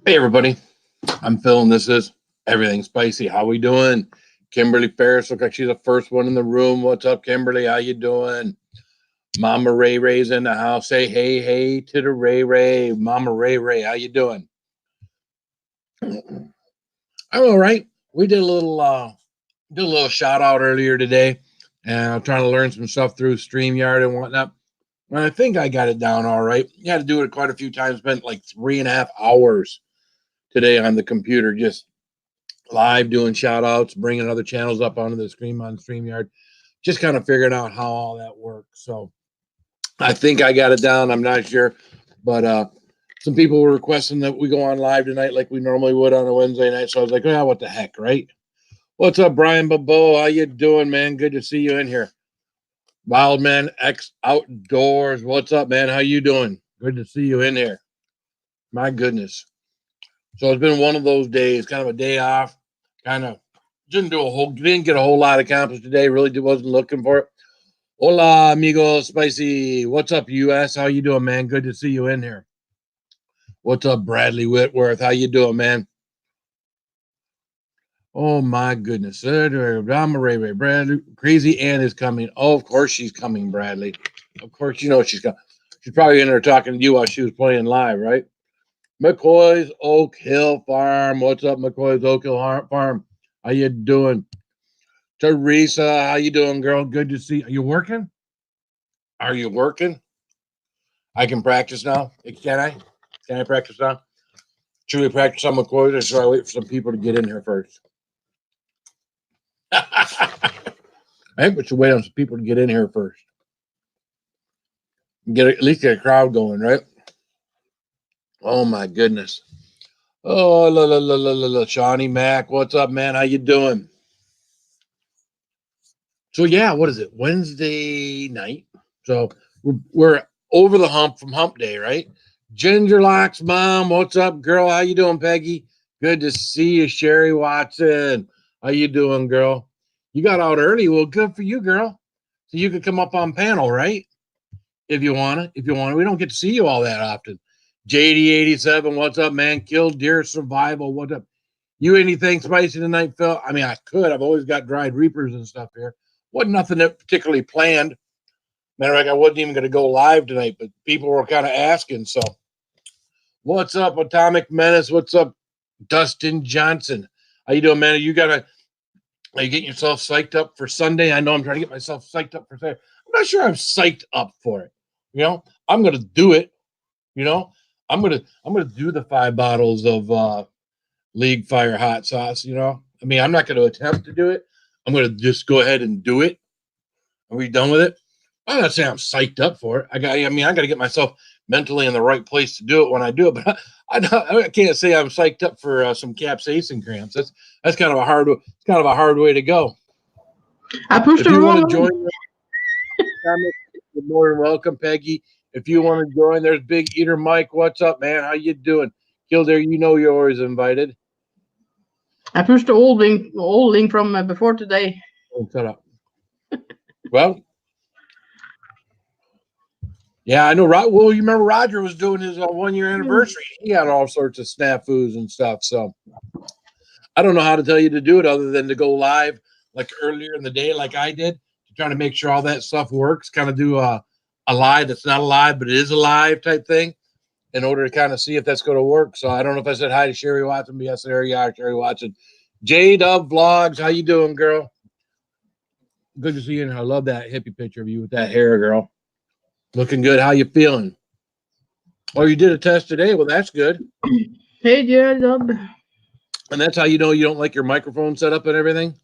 Hey everybody, I'm Phil and this is Everything Spicy. How we doing? Kimberly Ferris looks like she's the first one in the room. What's up, Kimberly? How you doing? Mama Ray Ray's in the house. Say hey to the Ray. Mama Ray, how you doing? I'm all right. We did a little shout out earlier today, and I'm trying to learn some stuff through StreamYard and whatnot. And I think I got it down all right. You had to do it quite a few times. Spent like 3.5 hours today on the computer, just live doing shout outs, bringing other channels up onto the screen on StreamYard, just kind of figuring out how all that works. So I think I got it down. I'm not sure, but some people were requesting that we go on live tonight like we normally would on a Wednesday night. So I was like, oh, what the heck, right? What's up, Brian Babo? How you doing, man? Good to see you in here. Wildman X Outdoors. What's up, man? How you doing? Good to see you in here. My goodness. So it's been one of those days, kind of a day off. Kind of didn't get a whole lot accomplished today. Really wasn't looking for it. Hola, amigo spicy. What's up, US? How you doing, man? Good to see you in here. What's up, Bradley Whitworth? How you doing, man? Oh my goodness. I'm a Ray. Bradley. Crazy Ann is coming. Oh, of course she's coming, Bradley. Of course you know she's coming. She's probably in there talking to you while she was playing live, right? McCoy's Oak Hill Farm. What's up, McCoy's Oak Hill Farm? How you doing? Teresa, how you doing, girl? Good to see you. Are you working? Are you working? I can practice now. Can I? Can I practice now? Should we practice on McCoy's or should I wait for some people to get in here first? I think we should wait on some people to get in here first. At least get a crowd going, right? Oh my goodness. Oh, Shawnee Mac, what's up, man? How you doing? So yeah, what is it? Wednesday night. So we're over the hump from hump day, right? Ginger Locks mom, what's up, girl? How you doing, Peggy? Good to see you, Sherry Watson. How you doing, girl? You got out early. Well, good for you, girl. So you could come up on panel, right? If you want to. We don't get to see you all that often. JD87, what's up, man? Killed Deer Survival, what's up? You anything spicy tonight, Phil? I mean, I could. I've always got dried reapers and stuff here. Wasn't nothing that particularly planned. Matter of fact, I wasn't even going to go live tonight, but people were kind of asking. So, what's up, Atomic Menace? What's up, Dustin Johnson? How you doing, man? Are you getting yourself psyched up for Sunday? I know I'm trying to get myself psyched up for Sunday. I'm not sure I'm psyched up for it. You know, I'm going to do it. You know, I'm gonna do the 5 bottles of League Fire hot sauce. You know, I mean, I'm not going to attempt to do it. I'm going to just go ahead and do it. Are we done with it? I'm not saying I'm psyched up for it. I got to get myself mentally in the right place to do it when I do it. But I can't say I'm psyched up for some capsaicin cramps. That's kind of a hard way to go. I pushed if you want to join, you're more than welcome, Peggy. If you want to join, there's Big Eater Mike. What's up, man? How you doing? Kildare, you know you're always invited. I pushed the old link from before today. Oh, shut up. Well, yeah, I know. Well, you remember Roger was doing his 1-year anniversary. He had all sorts of snafus and stuff. So I don't know how to tell you to do it other than to go live like earlier in the day, like I did, to try to make sure all that stuff works. Kind of do a live that's not a live, but it is a live type thing in order to kind of see if that's going to work. So I don't know if I said hi to Sherry Watson, but yes, there you are, Sherry Watson. J-Dub Vlogs, how you doing, girl? Good to see you. And I love that hippie picture of you with that hair, girl. Looking good. How you feeling? Oh, you did a test today. Well, that's good. Hey, J-Dub. And that's how you know you don't like your microphone setup and everything?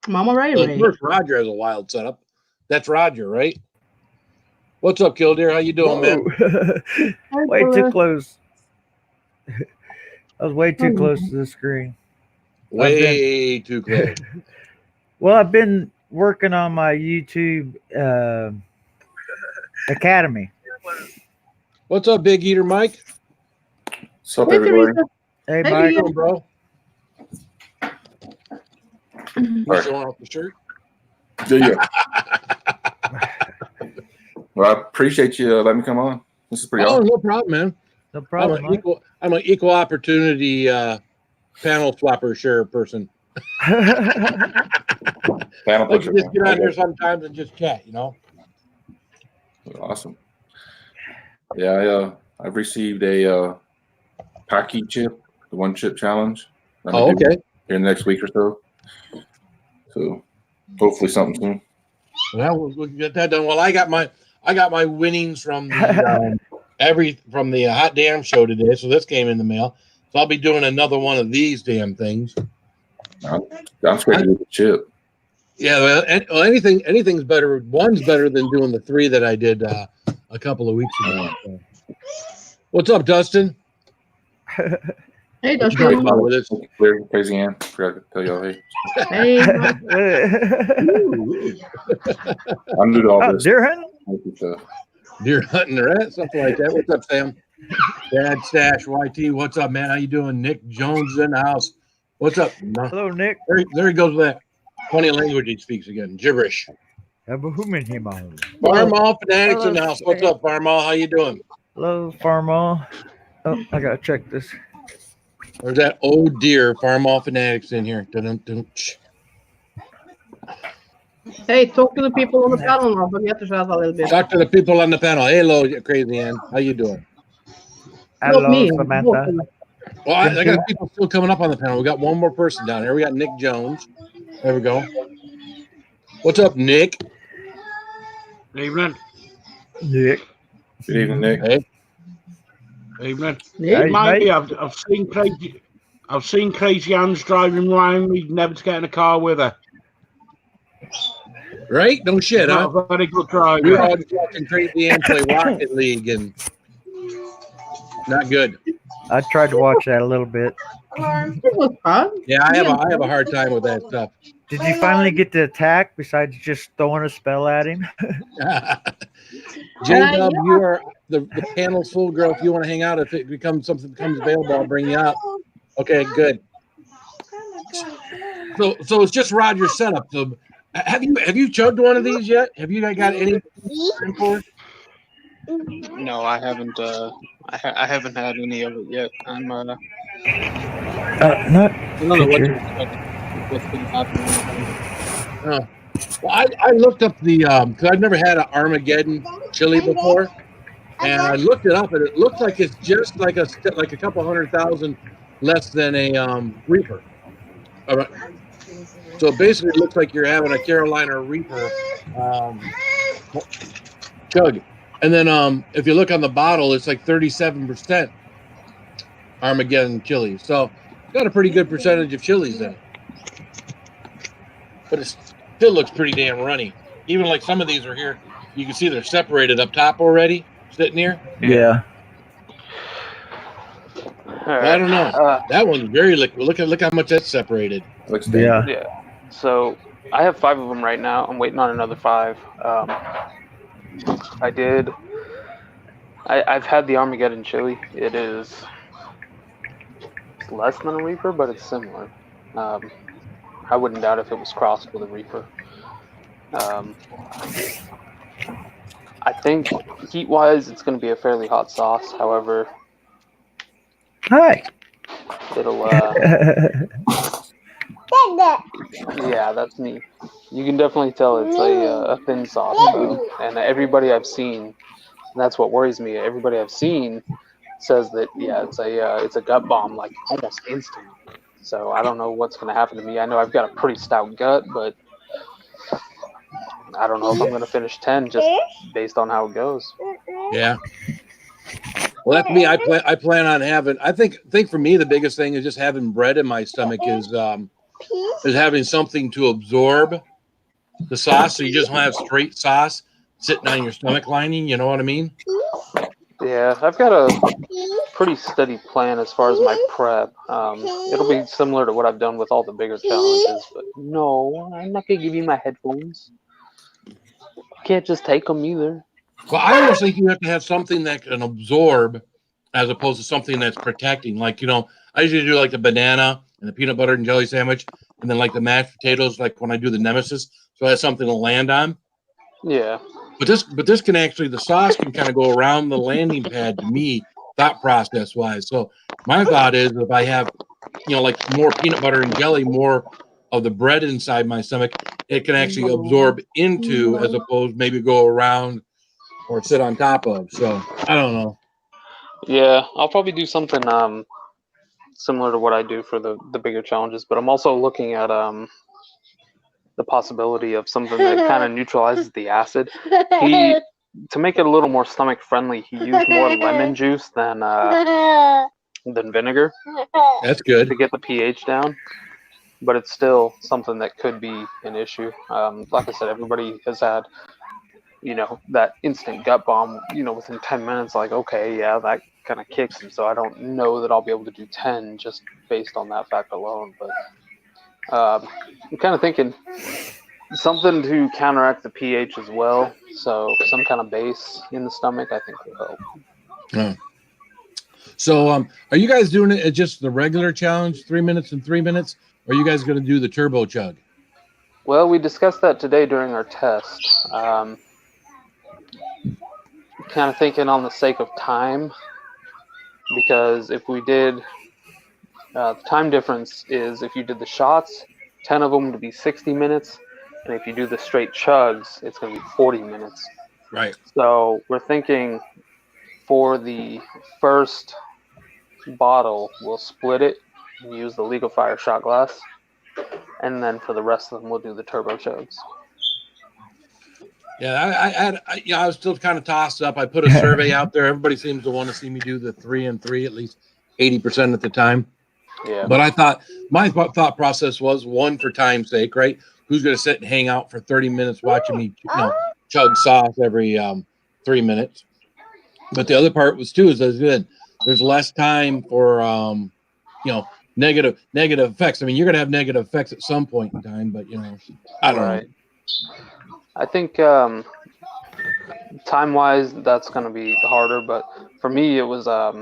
Mama Ray. Well, of course, Roger has a wild setup. That's Roger, right? What's up, Kildare? How you doing, man? Way too close. I was way too close to the screen. Way too close. Well, I've been working on my YouTube academy. What's up, Big Eater Mike? What's up, everybody? Hey, Hey, Mike. Doing, bro? You showing off the shirt? Yeah. Well, I appreciate you letting me come on. This is pretty awesome. No problem, man. No problem. I'm an equal opportunity panel flopper share person. Panel Like pusher. to just get on here sometimes and just chat, you know. Awesome. Yeah, I've received a Packy chip, the 1 chip challenge. Oh, okay. Here in the next week or so. So hopefully something soon. Well, we'll get that done. Well, I got my winnings from the from the hot damn show today, so this came in the mail. So I'll be doing another one of these damn things. I'm scared to do the chip. Yeah, well, anything's better. One's better than doing the 3 that I did a couple of weeks ago. So. What's up, Dustin? Hey, What you talking about with us? Clear, Crazy Ann. Forgot to tell y'all, hey. Hey, I'm new to all this. Deer hunting? Deer hunting, right? Something like that. What's up, Sam? Dad Stash YT. What's up, man? How you doing? Nick Jones in the house. What's up? Hello, Nick. There he goes with that funny language he speaks again. Gibberish. Farmall Fanatics in the house. What's up, Farmall? How you doing? Hello, Farmall. Oh, I gotta check this. There's that old dear Farmall Fanatics in here. Dun-dun-dun. hey, talk to the people on the panel now. Forget to shout a little bit. Talk to the people on the panel. Hello, Crazy Ann. How you doing? Hello, Not me. Samantha. Well, I got people still coming up on the panel. We got one more person down here. We got Nick Jones. There we go. What's up, Nick? Good evening. Nick. Good evening, Nick. Hey. Evening. Yeah, Hey, Maybe mate. I've seen Crazy Ann's driving around me, never to get in a car with her. Right? No shit, huh? Not a very good We were driver. all just watching Crazy Ann play Rocket League and not good. I tried to watch that a little bit. it was fun. Yeah, I have a hard time with that stuff. Did you finally get to attack besides just throwing a spell at him? J-Dub, you are the panel's full, girl. If you want to hang out, if it becomes something becomes available, I'll bring you up. Okay, good. So it's just Roger's setup. So have you chugged one of these yet? Have you got any for it? No, I haven't. I haven't had any of it yet. I'm. Not. I don't know what's been happening. Oh. Well, I looked up the because I've never had an Armageddon chili before, and I looked it up, and it looks like it's just like a couple 100,000 less than a Reaper. All right. So basically, it looks like you're having a Carolina Reaper chug, and then if you look on the bottle, it's like 37% Armageddon chili. So it's got a pretty good percentage of chilies in it, but it still looks pretty damn runny. Even like some of these are here, you can see they're separated up top already, sitting here. Yeah. I don't know. That one's very liquid. Look how much that's separated. Looks Yeah. Yeah. So I have 5 of them right now. I'm waiting on another 5. I've had the Armageddon chili. It is less than a Reaper, but it's similar. I wouldn't doubt if it was crossed with a Reaper. I think heat-wise, it's going to be a fairly hot sauce. However, Hi. it'll yeah, that's me. You can definitely tell it's a thin sauce, though. And everybody I've seen, that's what worries me. Everybody I've seen says that it's a gut bomb, like almost instant. So I don't know what's going to happen to me. I know I've got a pretty stout gut, but I don't know if I'm going to finish 10 just based on how it goes. Yeah. Well, that's me. I plan on having. I think for me the biggest thing is just having bread in my stomach is having something to absorb the sauce, so you just don't have straight sauce sitting on your stomach lining. You know what I mean? Yeah, I've got a pretty steady plan as far as my prep. It'll be similar to what I've done with all the bigger challenges, but no, I'm not going to give you my headphones. You can't just take them either. Well, I almost think you have to have something that can absorb as opposed to something that's protecting. Like, I usually do like the banana and the peanut butter and jelly sandwich, and then like the mashed potatoes, like when I do the Nemesis, so I have something to land on. Yeah. But this can actually, the sauce can kind of go around the landing pad to me thought process wise. So my thought is if I have, like more peanut butter and jelly, more of the bread inside my stomach, it can actually absorb into as opposed maybe go around or sit on top of. So I don't know. Yeah, I'll probably do something similar to what I do for the bigger challenges, but I'm also looking at the possibility of something that kind of neutralizes the acid. To make it a little more stomach friendly, he used more lemon juice than vinegar That's good. to get the pH down. But it's still something that could be an issue. Like I said, everybody has had, that instant gut bomb, within 10 minutes, like, okay, yeah, that kind of kicks. And so I don't know that I'll be able to do 10 just based on that fact alone. But I'm kind of thinking something to counteract the pH as well. So some kind of base in the stomach, I think will help. Oh. So are you guys doing it at just the regular challenge, 3 minutes and 3 minutes? Or are you guys going to do the turbo chug? Well, we discussed that today during our test. Kind of thinking on the sake of time, because if we did, the time difference is if you did the shots, 10 of them to be 60 minutes, and if you do the straight chugs, it's going to be 40 minutes. Right. So we're thinking for the first bottle, we'll split it and use the Legal Fire shot glass, and then for the rest of them, we'll do the turbo chugs. Yeah, I was still kind of tossed up. I put a survey out there. Everybody seems to want to see me do the 3 and 3 at least 80% of the time. Yeah. But I thought my thought process was one for time's sake, right? Who's going to sit and hang out for 30 minutes watching me, chug sauce every 3 minutes? But the other part was too is there's less time for negative effects. I mean, you're going to have negative effects at some point in time, but I don't know. I think time-wise, that's going to be harder. But for me, it was I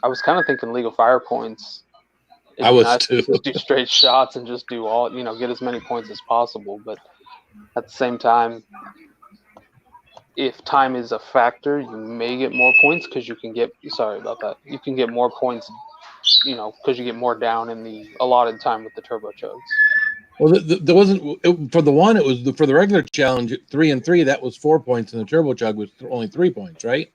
was kind of thinking Legal Fire points. I was too. Just do straight shots and just do all, get as many points as possible. But at the same time, if time is a factor, you may get more points because you can get. Sorry about that. You can get more points, because you get more down in the allotted time with the turbo chugs. Well, there wasn't for the one. It was for the regular challenge 3 and 3. That was 4 points, and the turbo chug was only 3 points, right?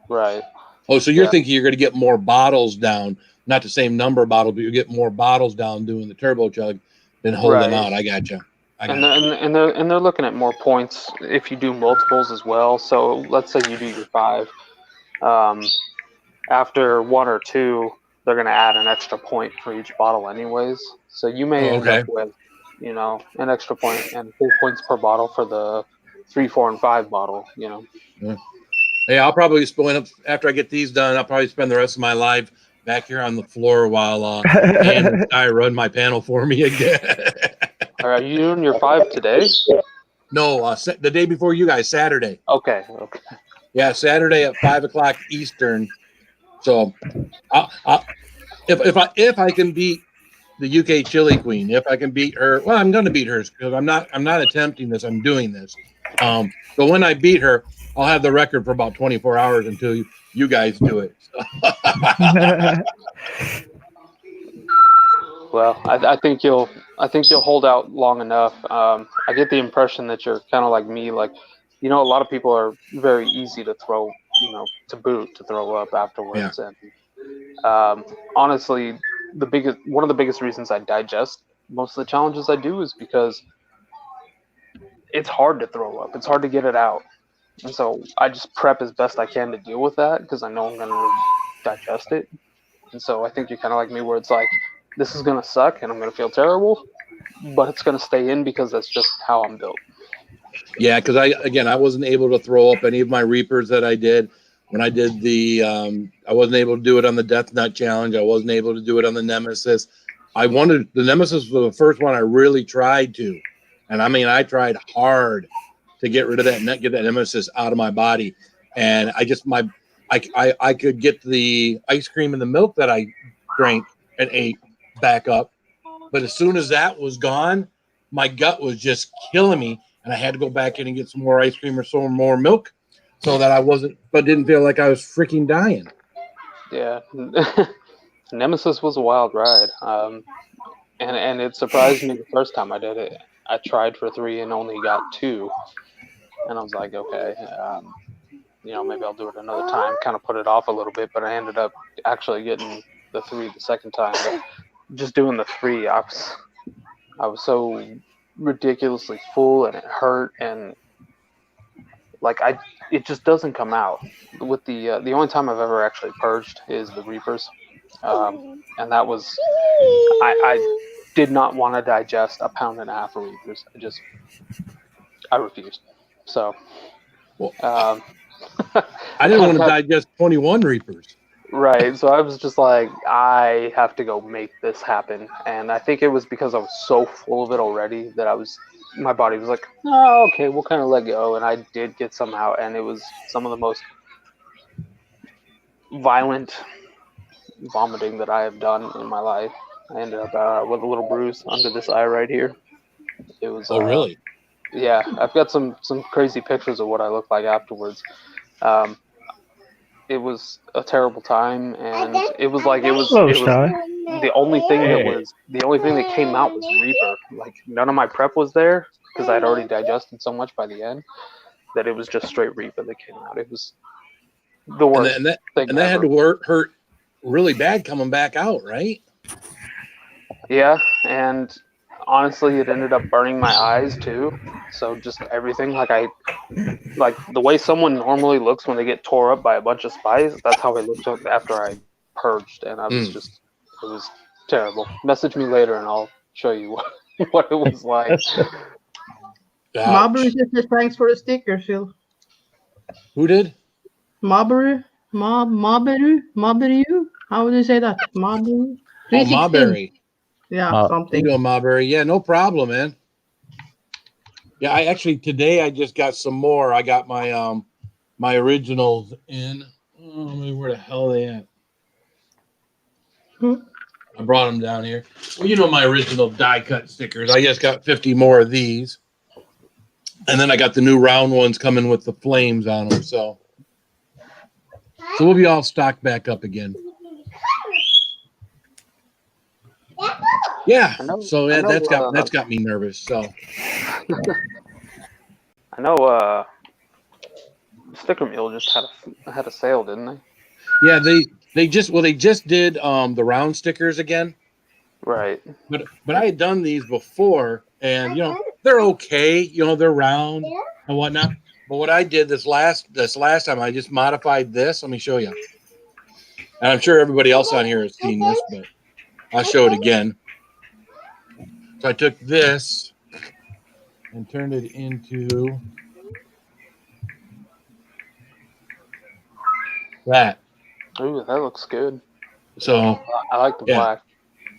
Right. Oh, so you're thinking you're going to get more bottles down, not the same number of bottles, but you get more bottles down doing the turbo chug than holding out. I got you. And they're looking at more points if you do multiples as well. So let's say you do your 5. After 1 or 2, they're going to add an extra point for each bottle, anyways. So you may end up with an extra point and 4 points per bottle for the 3, 4, and 5 bottle, Yeah. Hey, I'll probably after I get these done, I'll probably spend the rest of my life back here on the floor while I run my panel for me again. Are you doing your 5 today? No, the day before you guys, Saturday. Okay. Yeah, Saturday at 5:00 Eastern. So, if I can beat the UK Chili Queen, if I can beat her, well, I'm going to beat her because I'm not attempting this. I'm doing this. But when I beat her, I'll have the record for about 24 hours until you guys do it. Well, I think you'll hold out long enough. I get the impression that you're kind of like me. Like, a lot of people are very easy to throw, to throw up afterwards. Yeah. And honestly, one of the biggest reasons I digest most of the challenges I do is because it's hard to throw up. It's hard to get it out. And so I just prep as best I can to deal with that because I know I'm going to digest it. And so I think you're kind of like me where it's like, this is going to suck and I'm going to feel terrible, but it's going to stay in because that's just how I'm built. Yeah, because I wasn't able to throw up any of my Reapers that I did. When I did I wasn't able to do it on the Death Nut Challenge. I wasn't able to do it on the Nemesis. The Nemesis was the first one I really tried to. And I mean, I tried hard to get rid of that nut, get that Nemesis out of my body. And I could get the ice cream and the milk that I drank and ate back up. But as soon as that was gone, my gut was just killing me. And I had to go back in and get some more ice cream or some more milk so that didn't feel like I was freaking dying. Yeah. Nemesis was a wild ride. And it surprised me the first time I did it. I tried for 3 and only got 2. And I was like, okay, maybe I'll do it another time. Kind of put it off a little bit, but I ended up actually getting the 3 the second time. But just doing the 3, I was so ridiculously full, and it hurt, and it just doesn't come out. With the only time I've ever actually purged is the Reapers, and that was I did not want to digest a pound and a half of Reapers. I refused. So, I didn't want to digest 21 Reapers. Right. So I was just like, I have to go make this happen. And I think it was because I was so full of it already that my body was like, oh, okay, we'll kind of let go. And I did get some out, and it was some of the most violent vomiting that I have done in my life. I ended up with a little bruise under this eye right here. It was. Oh, really? Yeah, I've got some crazy pictures of what I looked like afterwards. It was a terrible time, and it was the only thing that came out was Reaper. Like, none of my prep was there because I'd already digested so much by the end that it was just straight Reaper that came out. It was the worst and that ever. had to hurt really bad coming back out, right? Yeah, and honestly, it ended up burning my eyes too. So just everything, like the way someone normally looks when they get tore up by a bunch of spies, that's how I looked after I purged, and I was it was terrible. Message me later and I'll show you what it was like. Marbury says thanks for the sticker, Phil. Who did? Marbury? Marbury? How would you say that? Marbury? Oh, Marbury. Yeah, something. You know, Marbury. Yeah, no problem, man. Yeah, today I just got some more. I got my my originals in. Oh, where the hell are they at? I brought them down here. Well, you know my original die cut stickers. I just got 50 more of these. And then I got the new round ones coming with the flames on them. So we'll be all stocked back up again. Yeah. So that's got me nervous. So I know Sticker Mule just had a sale, didn't they? Yeah, they just did the round stickers again. Right. But I had done these before, and they're okay. They're round and whatnot. But what I did this last time, I just modified this. Let me show you. And I'm sure everybody else on here has seen this, but I'll show it again. So I took this and turned it into that. Ooh, that looks good. So I like the black.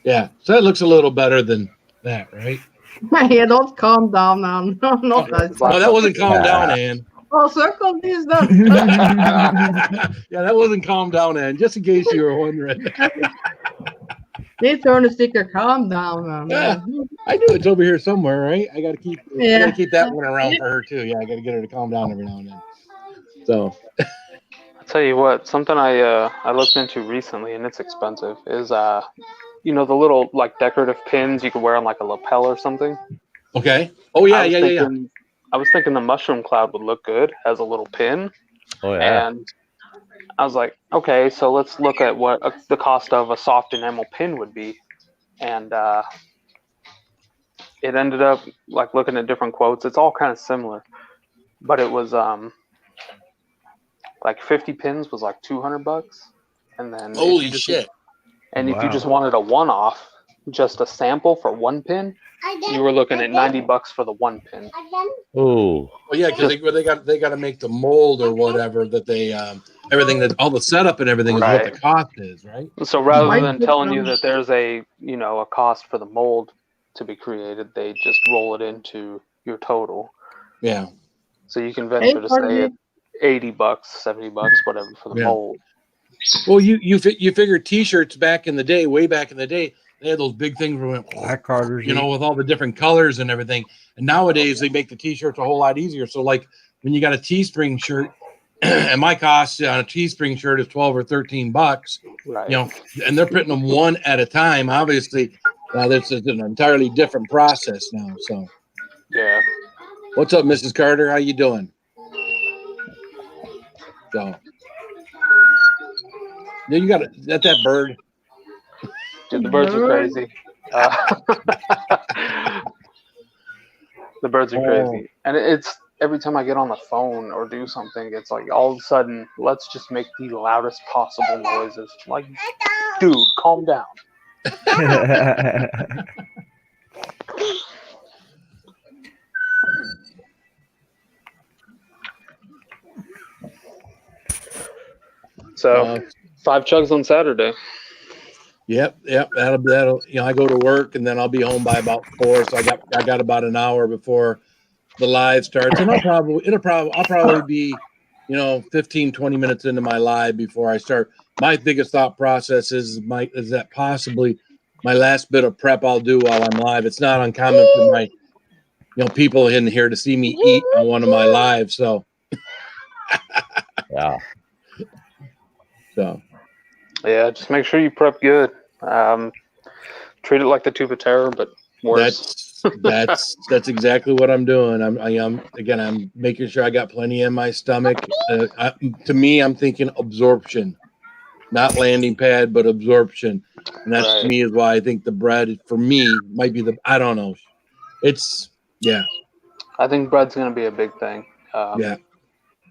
Yeah. So that looks a little better than that, right? Yeah, don't calm down now. No, not that. No, that wasn't calm down, Ann. Oh, circle this down. Yeah, that wasn't calm down, Ann. Just in case you were wondering. They turn the sticker calm down, man. Yeah, I knew it's over here somewhere, right? I gotta keep that one around for her too. Yeah, I gotta get her to calm down every now and then. So I'll tell you what, something I looked into recently, and it's expensive, is the little like decorative pins you could wear on like a lapel or something. Okay. Oh yeah, yeah. I was thinking the mushroom cloud would look good as a little pin. Oh yeah. And I was like, okay, so let's look at what the cost of a soft enamel pin would be, and it ended up like looking at different quotes. It's all kind of similar, but it was like 50 pins was like $200, and then holy shit! And if you just wanted a one-off, just a sample for one pin, you were looking at $90 for the one pin. Oh. Well, yeah, because they got to make the mold or whatever that they everything that all the setup and everything is what the cost is, right? So rather than telling you that there's a cost for the mold to be created, they just roll it into your total. Yeah. So you can venture to say $80, $70, whatever for the mold. Well, you figure T-shirts back in the day, way back in the day, they had those big things where black carders, with all the different colors and everything. And nowadays they make the T-shirts a whole lot easier. So like when you got a Teespring shirt and my cost on a Teespring shirt is $12 or $13. Right. You know, and they're putting them one at a time. Obviously, this is an entirely different process now. So, Yeah. what's up, Mrs. Carter? How you doing? So, yeah, you got that bird. Dude, the birds are crazy. The birds are crazy, and it's every time I get on the phone or do something, it's like all of a sudden, let's just make the loudest possible noises. Like, dude, calm down. So, 5 chugs on Saturday. Yep. That'll. You know, I go to work and then I'll be home by about 4. So I got about an hour before the live starts, and I'll probably be, 15, 20 minutes into my live before I start. My biggest thought process is that possibly my last bit of prep I'll do while I'm live. It's not uncommon for my, people in here to see me eat on one of my lives. So, yeah. So, yeah, just make sure you prep good. Treat it like the Tube of Terror, but worse. That's exactly what I'm doing. I'm making sure I got plenty in my stomach. To me, I'm thinking absorption, not landing pad, but absorption. And that to me is why I think the bread for me might be I don't know. I think bread's going to be a big thing. Yeah.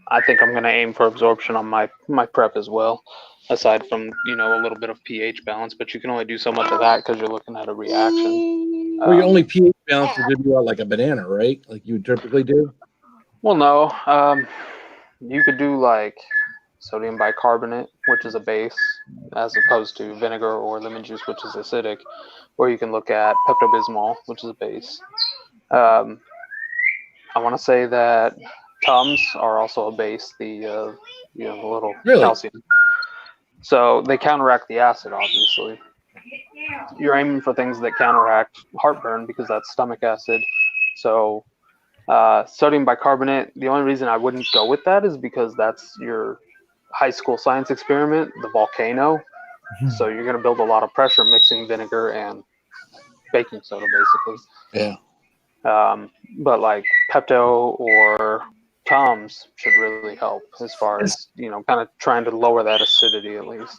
I think I'm going to aim for absorption on my prep as well, aside from, a little bit of pH balance, but you can only do so much of that because you're looking at a reaction. Well, your only pH balance is to do like a banana, right? Like you would typically do? Well, no. You could do like sodium bicarbonate, which is a base, as opposed to vinegar or lemon juice, which is acidic, or you can look at Pepto-Bismol, which is a base. I want to say that Tums are also a base, the little calcium. So they counteract the acid, obviously. You're aiming for things that counteract heartburn because that's stomach acid. So sodium bicarbonate, the only reason I wouldn't go with that is because that's your high school science experiment, the volcano. So you're going to build a lot of pressure mixing vinegar and baking soda, basically. Yeah. But like Pepto or Tums should really help as far as, kind of trying to lower that acidity at least.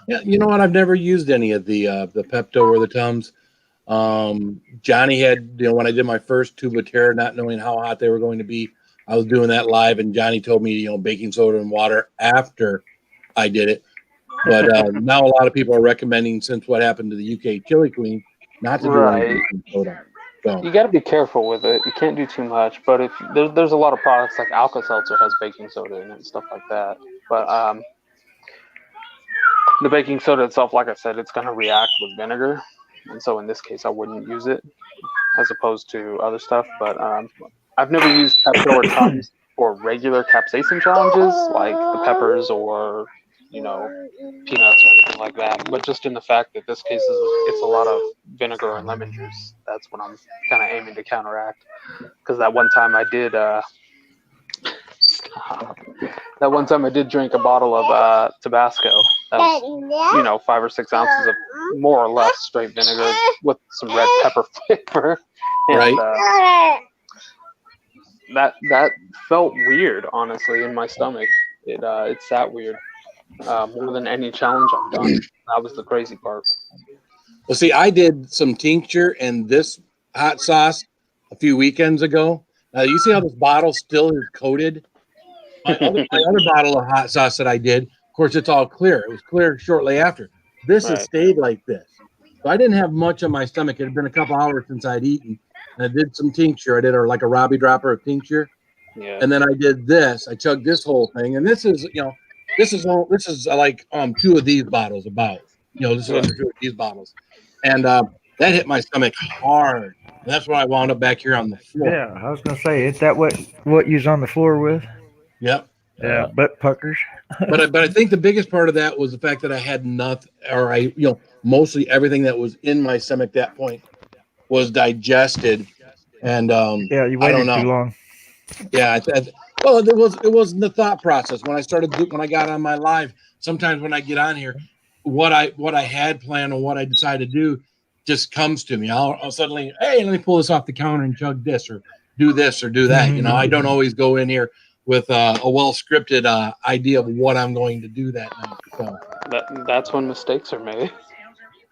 Yeah, you know what? I've never used any of the Pepto or the Tums. Johnny had, when I did my first Tube of Terror, not knowing how hot they were going to be, I was doing that live, and Johnny told me, baking soda and water after I did it. But now a lot of people are recommending, since what happened to the UK Chili Queen, not to do any baking soda. So. You got to be careful with it. You can't do too much. But if there's a lot of products like Alka-Seltzer has baking soda in it and stuff like that. But the baking soda itself, like I said, it's going to react with vinegar. And so in this case, I wouldn't use it as opposed to other stuff. But I've never used Pepto or Tums for regular capsaicin challenges like the peppers or, peanuts or anything like that. But just in the fact that this case it's a lot of vinegar and lemon juice, that's what I'm kind of aiming to counteract. Because that one time I did drink a bottle of Tabasco. That was, 5 or 6 ounces of more or less straight vinegar with some red pepper flavor. And, right. That felt weird, honestly, in my stomach. It sat weird. More than any challenge I've done. That was the crazy part. Well, see, I did some tincture and this hot sauce a few weekends ago. Now, you see how this bottle still is coated? My other bottle of hot sauce that I did, of course, it's all clear. It was clear shortly after. This has stayed like this. So I didn't have much on my stomach. It had been a couple hours since I'd eaten. And I did some tincture. I did like a Robbie dropper of tincture. Yeah. And then I did this. I chugged this whole thing. And this is, this is like 2 of these bottles about. This is under 2 of these bottles. And that hit my stomach hard. And that's why I wound up back here on the floor. Yeah, I was gonna say, is that what you's on the floor with? Yep. Yeah, butt puckers. but I think the biggest part of that was the fact that I had nothing, or mostly everything that was in my stomach at that point was digested. And yeah, you waited too long. Yeah, Well, it wasn't the thought process when I got on my live. Sometimes when I get on here, what I had planned and what I decide to do just comes to me. I'll suddenly, hey, let me pull this off the counter and chug this or do this or do that. You know, I don't always go in here with a well scripted idea of what I'm going to do that night. So That's when mistakes are made.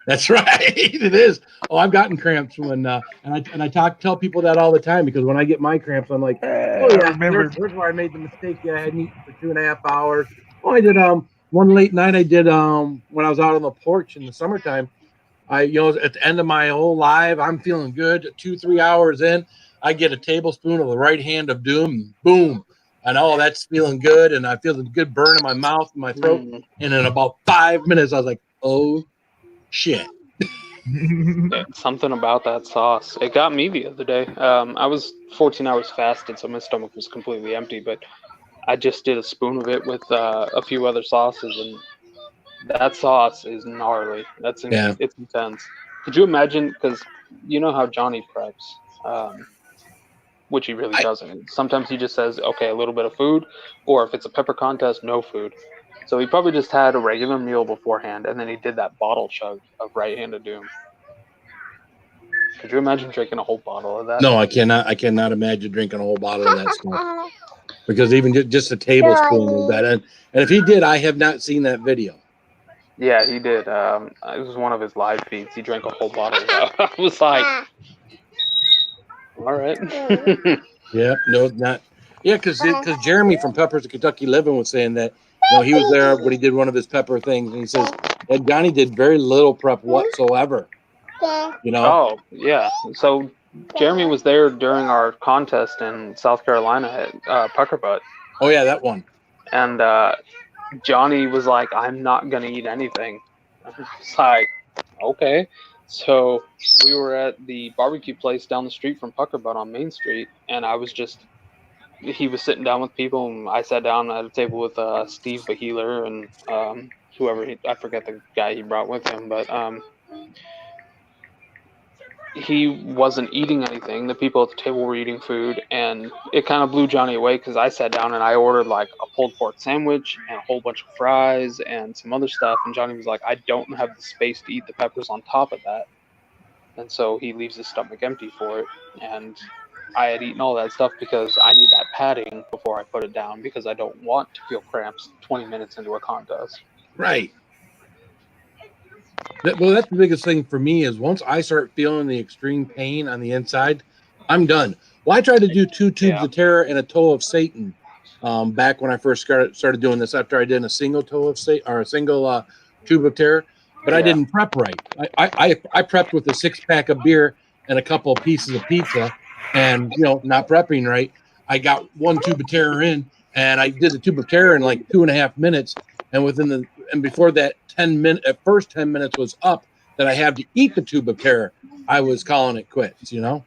that's right. It is. Oh, I've gotten cramps when and I tell people that all the time because when I get my cramps, I'm like, oh yeah, here's where I made the mistake. Yeah, I hadn't eaten for 2.5 hours. Oh, I did one late night. I did when I was out on the porch in the summertime. At the end of my whole live, I'm feeling good. 2-3 hours in, I get a tablespoon of the right hand of doom. Boom. And that's feeling good. And I feel a good burn in my mouth and my throat. And in about 5 minutes, I was like, oh, shit. Something about that sauce. It got me the other day. I was 14 hours fasted, so my stomach was completely empty. But I just did a spoon of it with a few other sauces, and that sauce is gnarly. It's intense. Could you imagine? Because you know how Johnny preps, which he really doesn't. Sometimes he just says, "Okay, a little bit of food," or if it's a pepper contest, no food. So he probably just had a regular meal beforehand, and then he did that bottle chug of Right Hand of Doom. Could you imagine drinking a whole bottle of that? No, I cannot. I cannot imagine drinking a whole bottle of that stuff. Because even just a tablespoon of that, and if he did, I have not seen that video. Yeah, he did. It was one of his live feeds. He drank a whole bottle. I was like, all right. Yeah, no, not. Yeah, because Jeremy from Peppers of Kentucky Living was saying that he was there when he did one of his pepper things, and he says that Johnny did very little prep whatsoever. Oh yeah. So Jeremy was there during our contest in South Carolina at Pucker Butt. Oh yeah, that one. And Johnny was like, "I'm not gonna eat anything." I was like, "Okay." So we were at the barbecue place down the street from Pucker Butt on Main Street, and he was sitting down with people, and I sat down at a table with Steve Bahealer and whoever I forget the guy he brought with him, but he wasn't eating anything. The people at the table were eating food, and it kind of blew Johnny away because I sat down and I ordered like a pulled pork sandwich and a whole bunch of fries and some other stuff, and Johnny was like, "I don't have the space to eat the peppers on top of that," and so he leaves his stomach empty for it. And I had eaten all that stuff because I need that padding before I put it down because I don't want to feel cramps 20 minutes into a contest. Right. Well, that's the biggest thing for me is once I start feeling the extreme pain on the inside, I'm done. Well, I tried to do 2 tubes of terror and a toe of Satan back when I first started doing this after I did a single toe of Satan or a single tube of terror, but I didn't prep right. I prepped with a 6-pack of beer and a couple of pieces of pizza and, not prepping right. I got 1 tube of terror in and I did the tube of terror in like 2.5 minutes. And before that first 10 minutes was up that I had to eat the tube of terror, I was calling it quits, No,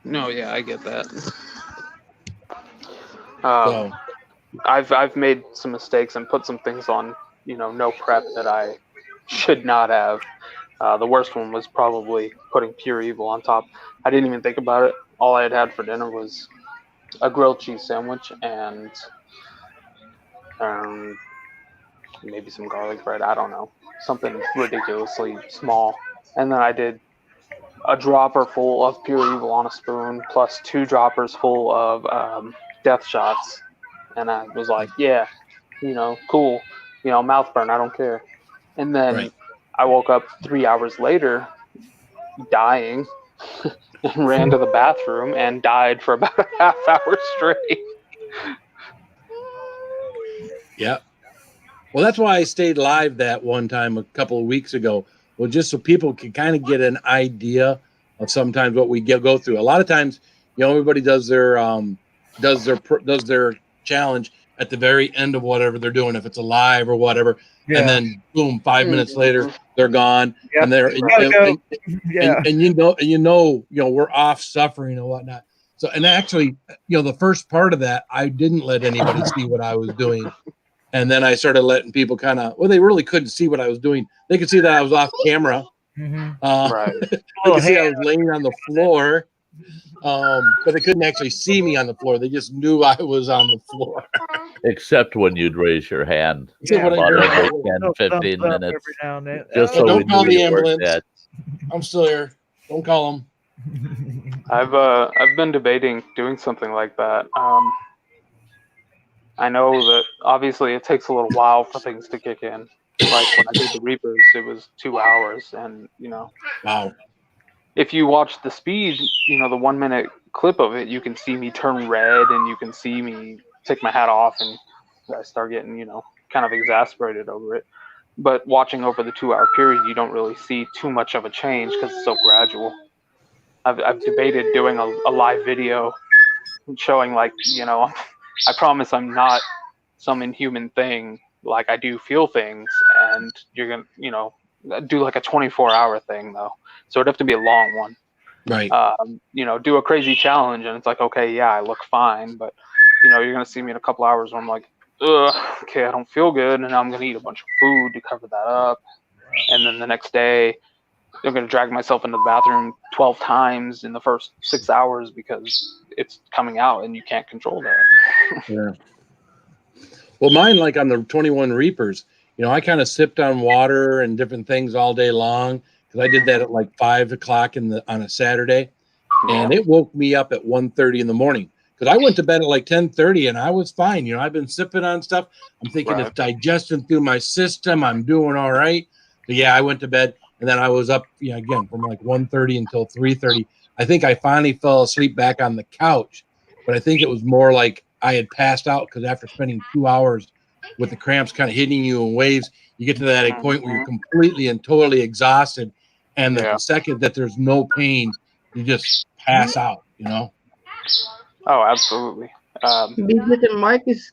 yeah, I get that. So I've made some mistakes and put some things on, no prep that I should not have. The worst one was probably putting Pure Evil on top. I didn't even think about it. All I had for dinner was a grilled cheese sandwich and maybe some garlic bread. I don't know. Something ridiculously small. And then I did a dropper full of Pure Evil on a spoon plus 2 droppers full of death shots. And I was like, yeah, cool. Mouth burn. I don't care. And then I woke up 3 hours later dying and ran to the bathroom and died for about a half hour straight. Yeah. Well, that's why I stayed live that one time a couple of weeks ago. Well, just so people can kind of get an idea of sometimes what we go through. A lot of times, everybody does their challenge at the very end of whatever they're doing, if it's a live or whatever, and then boom, 5 minutes later they're gone, and they're we're off suffering and whatnot. So, and actually, the first part of that, I didn't let anybody see what I was doing. And then I started letting people they really couldn't see what I was doing. They could see that I was off camera. Mm-hmm. Right. They could see I was laying on the floor. But they couldn't actually see me on the floor. They just knew I was on the floor. Except when you'd raise your hand. So what I About do- every Little 10, thumbs 15 up minutes. every now and then. Just Oh, so don't we call knew the you weren't ambulance. dead. I'm still here. Don't call them. I've been debating doing something like that. I know that obviously it takes a little while for things to kick in. Like when I did the Reapers, it was 2 hours, and Wow. if you watch the speed, the 1 minute clip of it, you can see me turn red, and you can see me take my hat off, and I start getting kind of exasperated over it. But watching over the 2 hour period, you don't really see too much of a change because it's so gradual. I've debated doing a live video showing I promise I'm not some inhuman thing. Like I do feel things, and you're gonna do like a 24-hour thing though. So it'd have to be a long one. Right. Do a crazy challenge, and it's like, okay, yeah, I look fine, but you're gonna see me in a couple hours where I'm like, ugh, okay, I don't feel good, and now I'm gonna eat a bunch of food to cover that up, and then the next day I'm gonna drag myself into the bathroom 12 times in the first 6 hours because it's coming out, and you can't control that. Yeah. Well, mine, like on the 21 Reapers, I kind of sipped on water and different things all day long because I did that at like 5 o'clock on a Saturday, and it woke me up at 1:30 in the morning because I went to bed at like 10:30 and I was fine. I've been sipping on stuff. I'm thinking it's digesting through my system. I'm doing all right. So yeah, I went to bed, and then I was up again from like 1:30 until 3:30. I think I finally fell asleep back on the couch, but I think it was more like I had passed out because after spending 2 hours with the cramps kind of hitting you in waves, you get to that point where you're completely and totally exhausted. And the second that there's no pain, you just pass out, Oh, absolutely. Big Mike is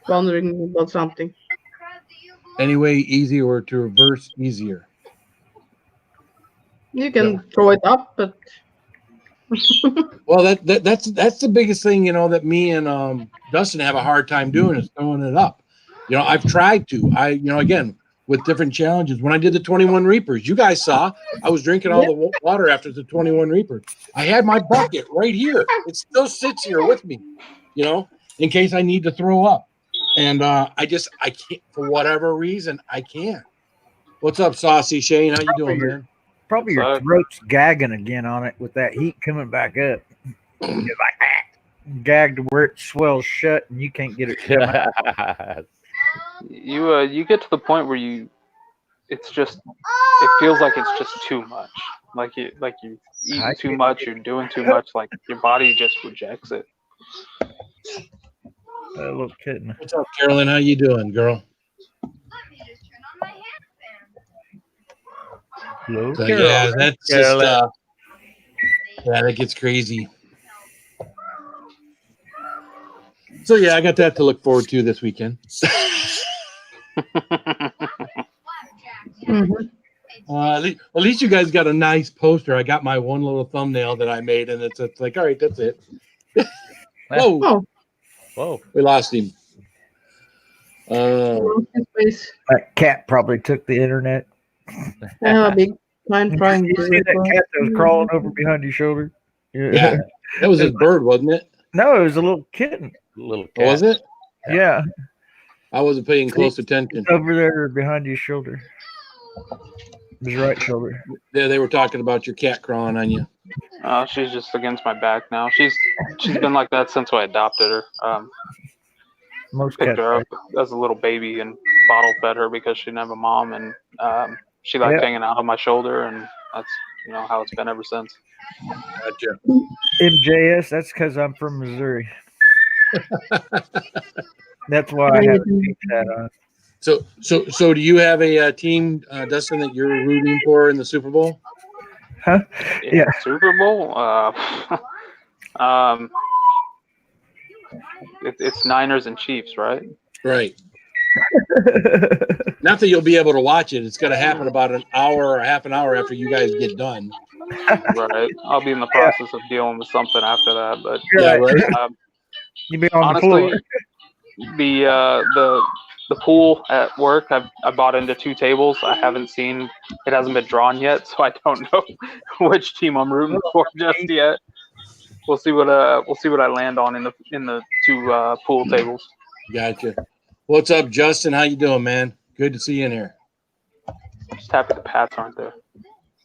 wondering about something. Any way easier to reverse easier? You can throw it up, but well, that's the biggest thing, that me and Dustin have a hard time doing is throwing it up. I've tried to. Again, with different challenges. When I did the 21 Reapers, you guys saw I was drinking all the water after the 21 Reapers. I had my bucket right here. It still sits here with me, in case I need to throw up. And I can't, for whatever reason, I can't. What's up, Saucy Shane? How you doing, man? Probably your throat's gagging again on it with that heat coming back up. You're like, gagged where it swells shut and you can't get it shut out. You get to the point where it feels like it's just too much. Like you eating too much, you're doing too much. Like your body just rejects it. Little kitten. What's up, Carolyn? How you doing, girl? Hello, so, yeah, that's Carolyn. Just that gets crazy. So yeah, I got that to look forward to this weekend. At least you guys got a nice poster. I got my one little thumbnail that I made, and it's like, all right, that's it. Whoa. We lost him. That cat probably took the internet. Big fine trying. You see that cat that was crawling over behind your shoulder? Yeah, that was his bird, wasn't it? No, it was a little kitten. Little cat. Oh, was it? Yeah. I wasn't paying close attention. It's over there behind your shoulder. His right shoulder. Yeah, they were talking about your cat crawling on you. She's just against my back now. She's been like that since I adopted her. Most picked cats, her up as a little baby and bottle fed her because she didn't have a mom, and she liked hanging out on my shoulder, and that's how it's been ever since. Gotcha. MJS, that's because I'm from Missouri. That's why I have a team hat on. So do you have a team, Dustin, that you're rooting for in the Super Bowl? Huh? Yeah. Super Bowl? It's Niners and Chiefs, right? Right. Not that you'll be able to watch it. It's going to happen about an hour or half an hour after you guys get done. Right. I'll be in the process of dealing with something after that, but right. You'll be on honestly, the floor. The pool at work, I bought into 2 tables. I haven't seen, it hasn't been drawn yet, so I don't know which team I'm rooting for just yet. we'll see what I land on in the two pool tables. Gotcha. What's up, Justin? How you doing, man? Good to see you in here. Just happy the Pats aren't there.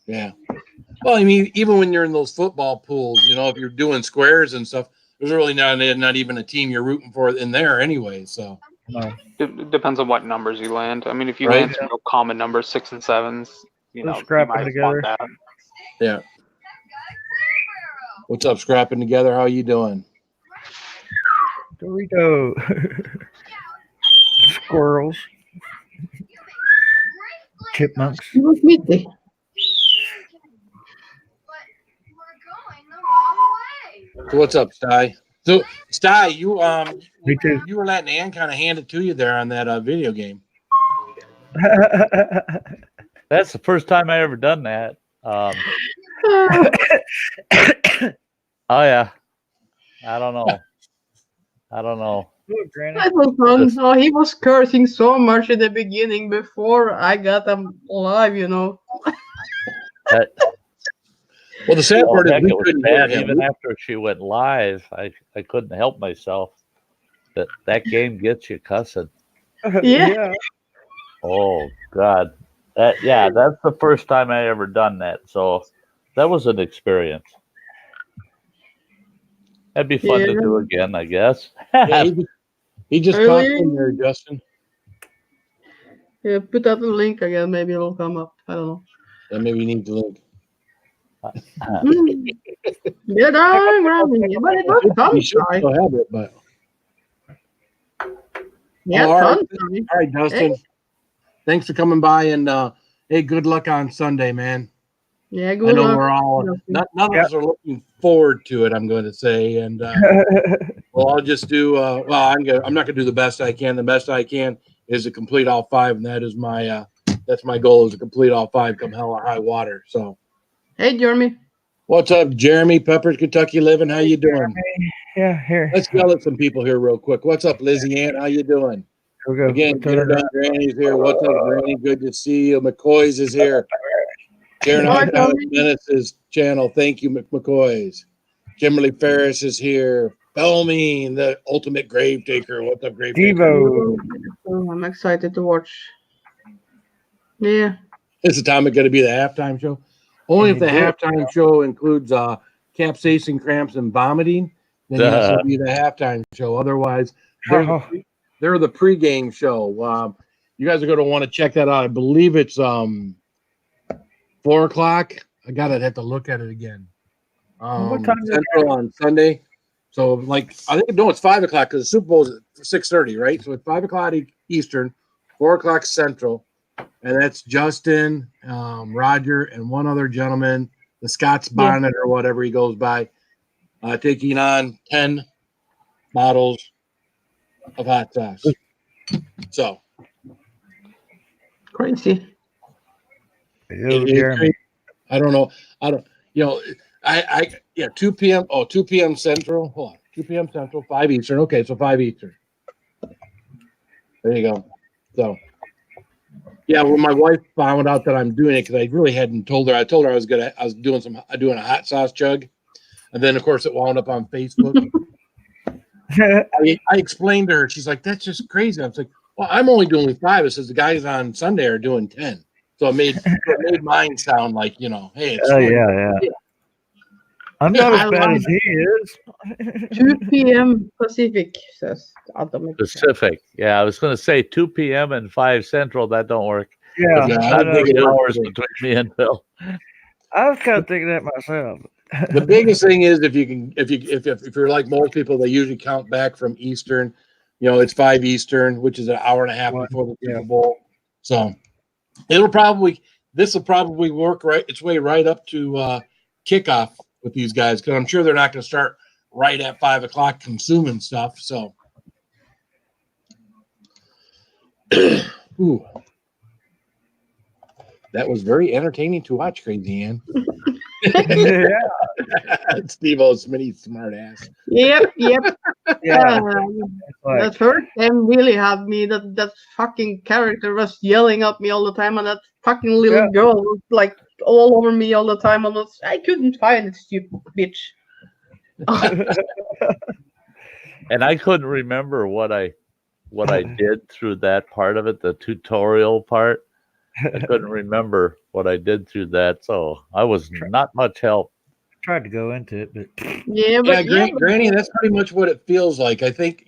Yeah. Well, I mean, even when you're in those football pools, you know, if you're doing squares and stuff, there's really not even a team you're rooting for in there anyway. So It depends on what numbers you land. I mean, if you Right. land some real common numbers, 6 and 7s, you We'll know, you scrap might them want together. that. yeah. What's up, scrapping together? How you doing? Dorito. Squirrels. Chipmunks. He was meaty. So what's up, Sty? So Sty, you Me too. you were letting Ann kind of hand it to you there on that video game. That's the first time I ever done that. Oh yeah. I don't know. Look, Granny. That was fun. Oh, he was cursing so much at the beginning before I got him live, you know. Well, the sad part is Heck, we it was couldn't hear bad him. even after she went live. I couldn't help myself. That game gets you cussing. Yeah. Oh God. That's the first time I ever done that. So that was an experience. That'd be fun to Yeah. do again, I guess. Yeah, he just talked Earlier. in there, Justin. Yeah, put out the link again. Maybe it'll come up. I don't know. Yeah, maybe you need to link. Yeah, darn, Granny. But it was fun. You should Ty. still have it, but Yeah, all right. fun. Ty. all right, Dustin. Thanks for coming by, and hey, good luck on Sunday, man. Yeah, I good know luck. we're all none of us are looking forward to it. I'm going to say, and well, I'll just do. Well, I'm not going to do the best I can. The best I can is to complete all 5, and that is my that's my goal is to complete all 5 come hell or high water. So, Hey, Jeremy. what's up, Jeremy? Peppers, Kentucky living. How you doing? Yeah, here. Let's yell at some people here real quick. What's up, Lizzie Ann? How you doing? Here we go. Again, Kinnard Granny's here. What's up, Granny? Good to see you. McCoy's is here. Sharing Hi, out Tony. Dennis's channel. Thank you, McCoy's. Kimberly Ferris is here. Belmeen, the ultimate grave taker. What's up, grave taker? Devo. Oh, I'm excited to watch. Yeah. Is the time going to be the halftime show? Only if the halftime show includes capsaicin, cramps, and vomiting, then yes, it'll be the halftime show. Otherwise, they're the pregame show. You guys are going to want to check that out. I believe it's 4 o'clock. I gotta have to look at it again. What time is it? Central on Sunday. So like I think it's 5 o'clock because the Super Bowl is at 6:30, right? So it's 5 o'clock Eastern, 4 o'clock Central, and that's Justin, Roger, and one other gentleman, the Scott's Bonnet or whatever he goes by, taking on 10 bottles of hot sauce. So Crazy. I don't know. You know, I 2 p.m. 2 p.m. Central. Hold on. 2 p.m. Central, 5 Eastern. Okay, so 5 Eastern. There you go. So, yeah, when my wife found out that I'm doing it, because I really hadn't told her. I told her I was doing a hot sauce chug, and then of course it wound up on Facebook. I explained to her. She's like, "That's just crazy." I was like, "Well, I'm only doing 5." It says the guys on Sunday are doing 10. So it made mine sound like, you know, hey, it's yeah. I'm not as bad as he is. 2 p.m. Pacific, says Atomic. Pacific. Yeah, I was going to say 2 p.m. and 5 Central. That don't work. Yeah, Yeah, I I know. think it Hours is. between me and Bill. I was kind of thinking that myself. The biggest thing is if you're like most people, they usually count back from Eastern. You know, it's 5 Eastern, which is an hour and a half before the Super Bowl. So this will probably work its way right up to kickoff with these guys, because I'm sure they're not going to start right at 5 o'clock consuming stuff. So, ooh, that was very entertaining to watch, Crazy Ann. Yeah. Steve-O's mini smart ass. Yep. Yeah. That hurt them really had me. That fucking character was yelling at me all the time, and that fucking little girl was like all over me all the time. I couldn't find it, stupid bitch. And I couldn't remember what I did through that part of it, the tutorial part. I couldn't remember what I did through that, so I was not much help. Tried to go into it, but Yeah, but Granny, that's pretty much what it feels like. I think,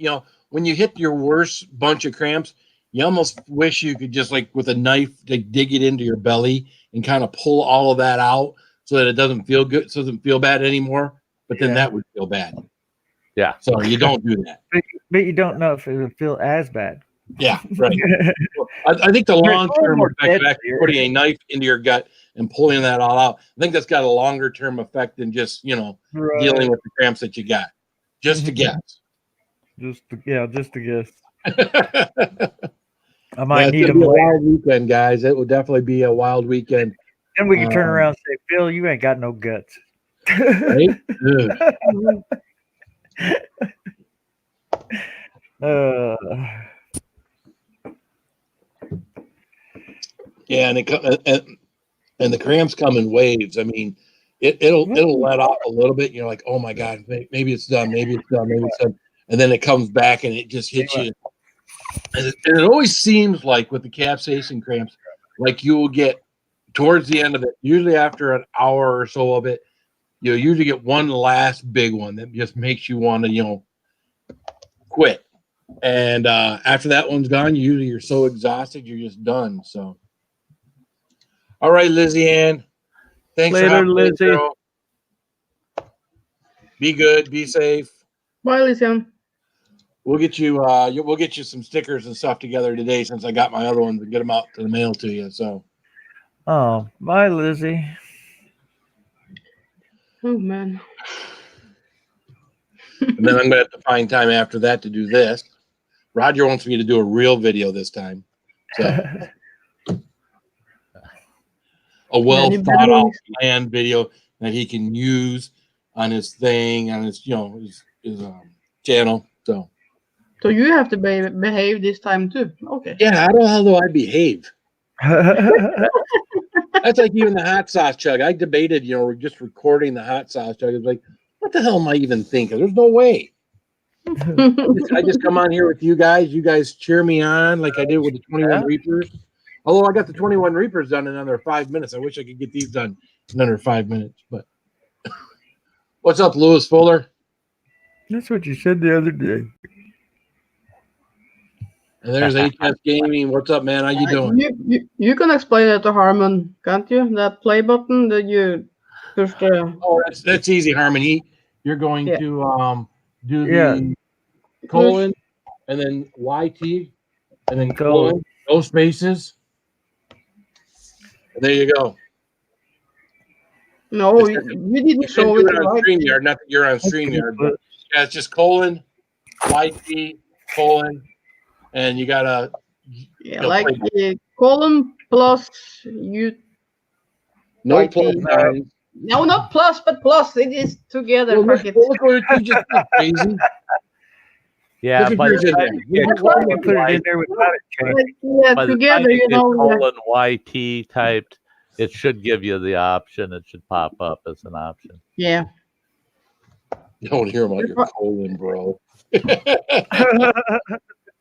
when you hit your worst bunch of cramps, you almost wish you could just like with a knife like dig it into your belly and kind of pull all of that out so that it doesn't feel good, so it doesn't feel bad anymore. But then that would feel bad. Yeah. So you don't do that. but you don't know if it would feel as bad. Yeah, right. I think the long-term effect of actually putting a knife into your gut and pulling that all out, I think that's got a longer-term effect than just, dealing with the cramps that you got. Just to guess. Just to guess. I Yeah, might it's need gonna them be a later. wild weekend, guys. It will definitely be a wild weekend. Then we can turn around and say, Phil, you ain't got no guts. Right? Uh, Yeah, and the cramps come in waves. I mean, it'll let off a little bit. You're like, oh my god, maybe it's done, maybe it's done, maybe it's done, and then it comes back and it just hits you. And it always seems like with the capsaicin cramps, like you will get towards the end of it, usually after an hour or so of it, you'll usually get one last big one that just makes you want to, quit. And after that one's gone, usually you're so exhausted, you're just done. So, all right, Lizzie Ann. Thanks for Later, having me, Lizzie. girl. Be good. Be safe. bye, Lucian. We'll get you. We'll get you some stickers and stuff together today, since I got my other ones and get them out to the mail to you. So, oh, bye, Lizzie. Oh man. and then I'm gonna have to find time after that to do this. Roger wants me to do a real video this time. So, a well thought out planned video that he can use on his thing, on his his channel. So you have to behave this time too. Okay. Yeah, how the hell do I behave? That's like even the hot sauce chug. I debated, we're just recording the hot sauce chug. It's like, what the hell am I even thinking? There's no way. I just come on here with you guys. You guys cheer me on like I did with the 21 Reapers. Although I got the 21 Reapers done in under 5 minutes. I wish I could get these done in under 5 minutes. But what's up, Lewis Fuller? That's what you said the other day. And there's HS Gaming. What's up, man? How you doing? You can explain it to Harmon, can't you? That play button that you push the. Oh, that's easy, Harmon. You're going to do the colon and then YT and then colon, no spaces. And there you go. No, you didn't show it on StreamYard. Not that you're on StreamYard, but yeah, it's just colon, YT, colon, and you gotta like colon plus you. No YT. plus signs. No, not plus, but plus. It is together. Well, look what you just did, crazy. Yeah, but by the time you get colon put it in there without it. Yeah, by the together, time you get know. colon YT typed, it should give you the option. It should pop up as an option. Yeah. You don't hear about your colon, bro.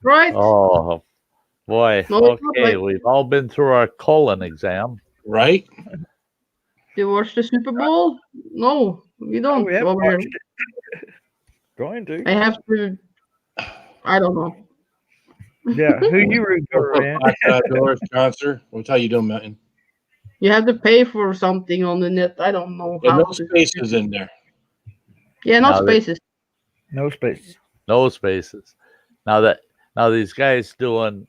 Right. Oh boy. No, okay, we've all been through our colon exam. Right? You watch the Super Bowl? No, we don't. we haven't watched it. Going to. I have to. I don't know. Yeah, who you root for, man? Doris Johnson. What's how you doing, Mountain? You have to pay for something on the net. I don't know Yeah, how. no spaces in there. Yeah, no spaces. No spaces. No spaces. Now these guys doing,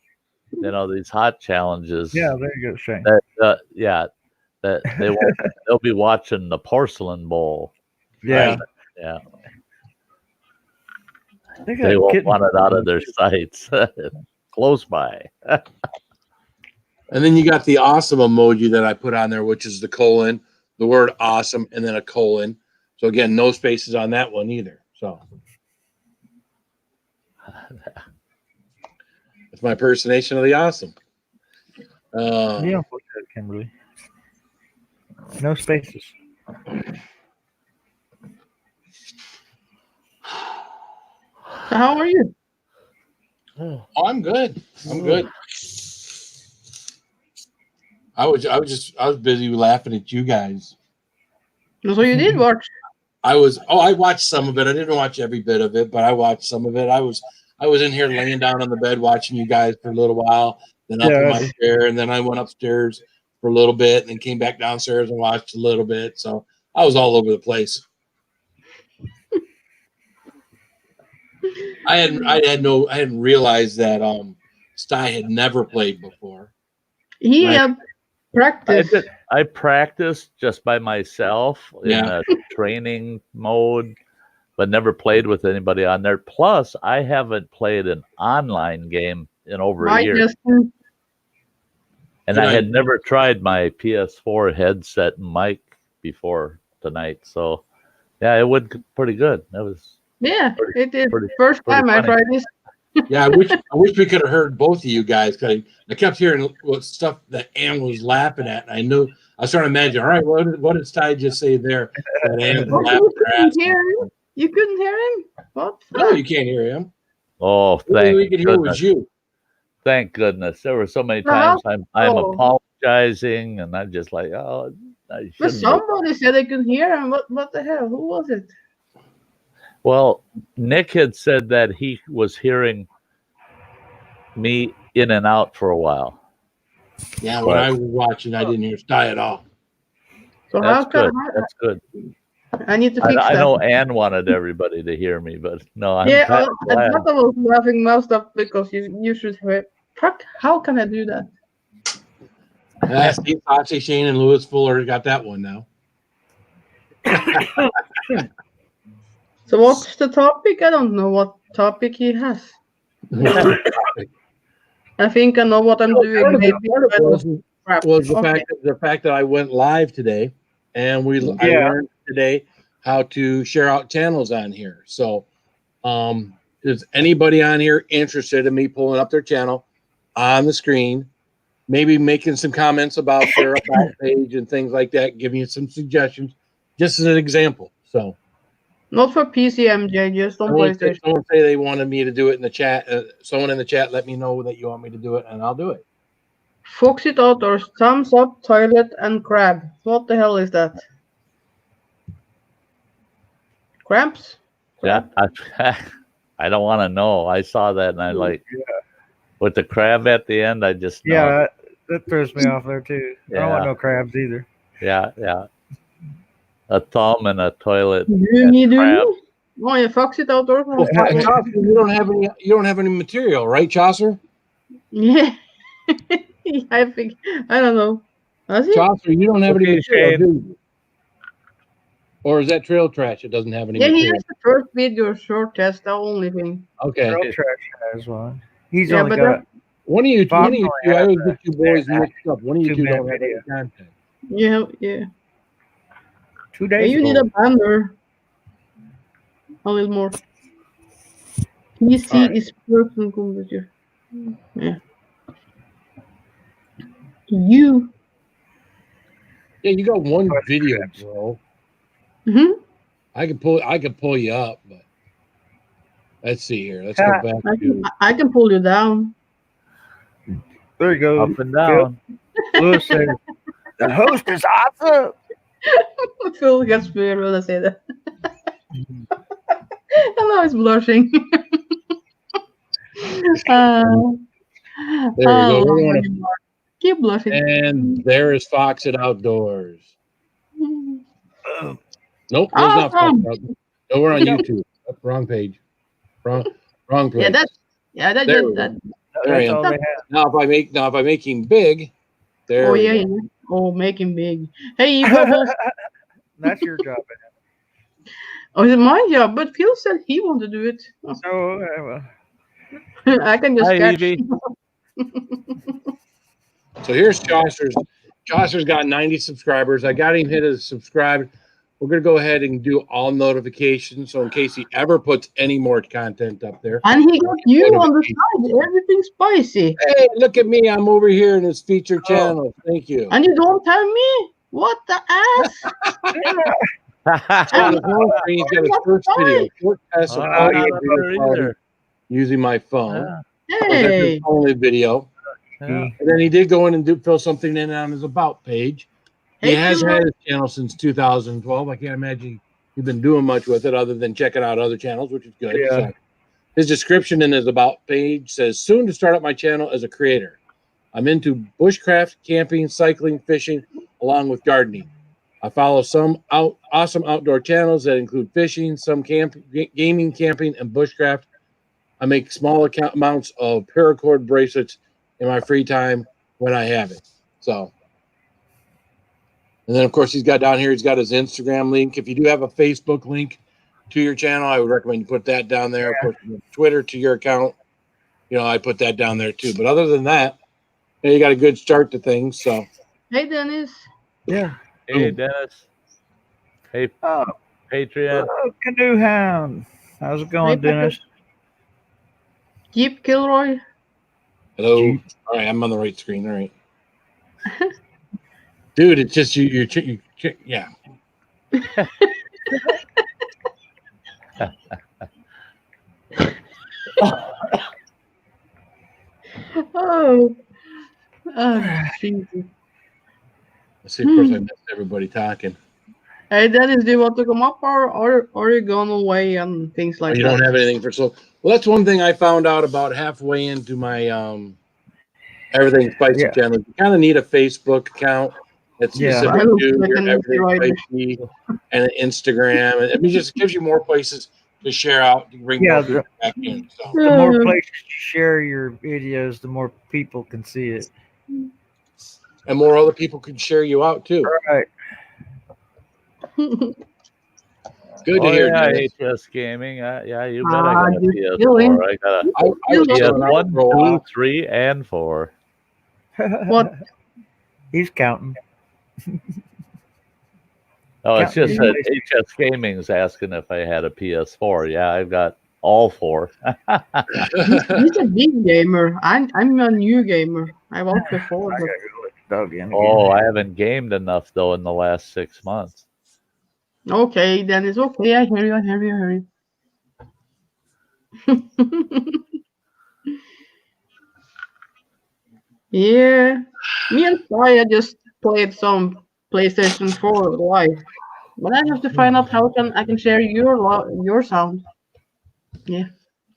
these hot challenges. Yeah, there you go, Shane. That they'll be watching the Porcelain Bowl. Yeah. Right? Yeah. They won't want it out of their sights. Close by. And then you got the awesome emoji that I put on there, which is the colon, the word awesome, and then a colon. So again, no spaces on that one either. So it's my impersonation of the awesome. Yeah, Kimberly. No spaces. How are you? Oh, I'm good. I'm good. I was busy laughing at you guys. So you did watch. I watched some of it. I didn't watch every bit of it, but I watched some of it. I was in here laying down on the bed watching you guys for a little while, then up in my chair, and then I went upstairs for a little bit, and then came back downstairs and watched a little bit. So I was all over the place. I hadn't realized that Sty had never played before. He practiced. I practiced just by myself in a training mode, but never played with anybody on there. Plus, I haven't played an online game in over a year. And I had never tried my PS4 headset and mic before tonight. So, yeah, it went pretty good. That was it did. First time I tried this. Yeah, I wish we could have heard both of you guys, because I kept hearing what stuff that Ann was laughing at, and I was trying to imagine. All right, what did Sty just say there? That Ann was laughing. You couldn't hear him? What? No, you can't hear him. Oh, we could hear was you. Thank goodness. There were so many times I'm apologizing, and I'm just like, But somebody said they could hear him. What the hell? Who was it? Well, Nick had said that he was hearing me in and out for a while. Yeah, when I was watching, I didn't hear Sty at all. So that's good. I need to fix that. I know Ann wanted everybody to hear me, but no, I'm I was laughing most of because you should have. How can I do that? Steve Foxy, Shane, and Lewis Fuller got that one now. So what's the topic? I don't know what topic he has. I think I know what I'm doing. Was the fact that I went live today, and I learned today how to share out channels on here. So, is anybody on here interested in me pulling up their channel on the screen, maybe making some comments about their about page and things like that, giving you some suggestions, just as an example. So. Not for PCMJ, just on PlayStation. Someone say they wanted me to do it in the chat. Someone in the chat let me know that you want me to do it, and I'll do it. Foxit Outdoors, thumbs up, toilet, and crab. What the hell is that? Cramps? Yeah, I don't want to know. I saw that, and I with the crab at the end, I just know. Yeah, that throws me off there too. I don't want no crabs either. Yeah. A thumb and a toilet. You do? Oh, yeah, Foxit Outdoors. Well, Chaucer, you don't have any material, right, Chaucer? Yeah. I think I don't know. Chaucer, you don't have any material, do you? Or is that Trail Trash? It doesn't have any material. He has the first video short test, the only thing. Okay. Trail Trash has one. He's only got one of you two, I always get you boys mixed up. One of you two don't have any content. Yeah. 2 days. You need a banner. A little more. PC is broken computer. Yeah. Yeah, you got one video, bro. Mm-hmm. I could pull you up, but let's see here. Let's go back I can pull you down. There you go. Up and down. Lewis said, the host is awesome. Phil gets weird when I say that. And now he's blushing. There we go. Keep blushing. And there is Foxit Outdoors. Nope, there's not Foxit Outdoors. No, we're on YouTube. Oh, wrong page. Wrong page. That. There I am. Now if I make him big, there. Oh yeah. Oh, make him big. Hey, you got That's your job. Oh, it's my job, but Phil said he wanted to do it. So I can just catch. So here's Chaucer's. Chaucer's got 90 subscribers. I got him hit as subscribed. We're going to go ahead and do all notifications. So in case he ever puts any more content up there. And he got you on the side. Everything's spicy. Hey, look at me. I'm over here in his featured channel. Thank you. And you don't tell me? What the ass? On his home screen, he's got his first video, short test of Oh, audio not video there quality either. using my phone. Yeah. That's his Hey. only video. Yeah. And then he did go in and fill something in on his about page. He Hey, has Kinnard. had his channel since 2012. I can't imagine he's been doing much with it other than checking out other channels, which is good. Yeah. So his description in his about page says, "Soon to start up my channel as a creator. I'm into bushcraft, camping, cycling, fishing, along with gardening. I follow some awesome outdoor channels that include fishing, some gaming, camping, and bushcraft. I make small amounts of paracord bracelets in my free time when I have it." So, and then of course he's got down here, he's got his Instagram link. If you do have a Facebook link to your channel, I would recommend you put that down there. Of course, Twitter to your account, I put that down there too. But other than that, you got a good start to things. So, Hey, Dennis. Yeah. Hey, Dennis. Hey, Oh, Patriot. Canoe Hound. How's it going, Hey, Dennis? Jeep Kilroy. hello. Jeep. All right, I'm on the right screen. All right, dude, it's just you yeah. Oh. Jesus. Let's see. Of course, I missed everybody talking. Hey, Dennis, do you want to come up or are you going away and things like You that? don't have anything for so. Well, that's one thing I found out about halfway into my Everything Spicy Yeah. channel. You kind of need a Facebook account that's Yeah. specific I don't to think I your can Everything write it. Spicy and an Instagram. And it just gives you more places to share out to bring Yeah, more people back in. So. The more places you share your videos, the more people can see it. And more other people can share you out too. Right. Good to hear. Yeah, Dennis. HS Gaming. Yeah, you bet I got a just PS4. kidding. I got a I was Yeah, chilling out PS1, for a while. 2, 3, and 4. What? He's counting. Oh, it's Yeah, just yeah. that HS Gaming's asking if I had a PS4. Yeah, I've got all 4. He's a big gamer. I'm a new gamer. I was before. I But gotta go let the dog in again. Oh, I haven't gamed enough though in the last 6 months. okay, then it's okay. I hear you. Yeah. Me and Saya just played some PlayStation 4 live. But I have to find out how I can share your sound. Yeah.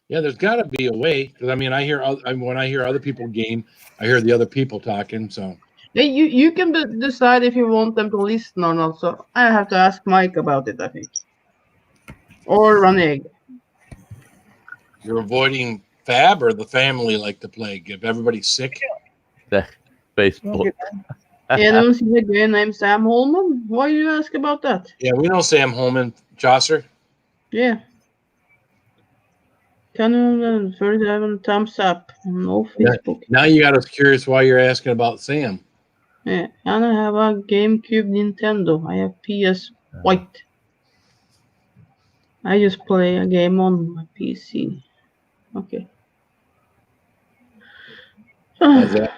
Yeah, there's got to be a way because I mean, when I hear other people game, I hear the other people talking. So Hey, you can decide if you want them to listen or not. So I have to ask Mike about it, I think. Or Raneg. you're avoiding Fab or the family like to play. If everybody's sick, Facebook. Anyone see a guy named Sam Holman? Why do you ask about that? yeah, we know Sam Holman, Chaucer. Yeah. Canon 37 thumbs up. No Facebook. Now you got us curious why you're asking about Sam. Yeah. And I have a GameCube Nintendo. I have PS White. I just play a game on my PC. Okay. How's that?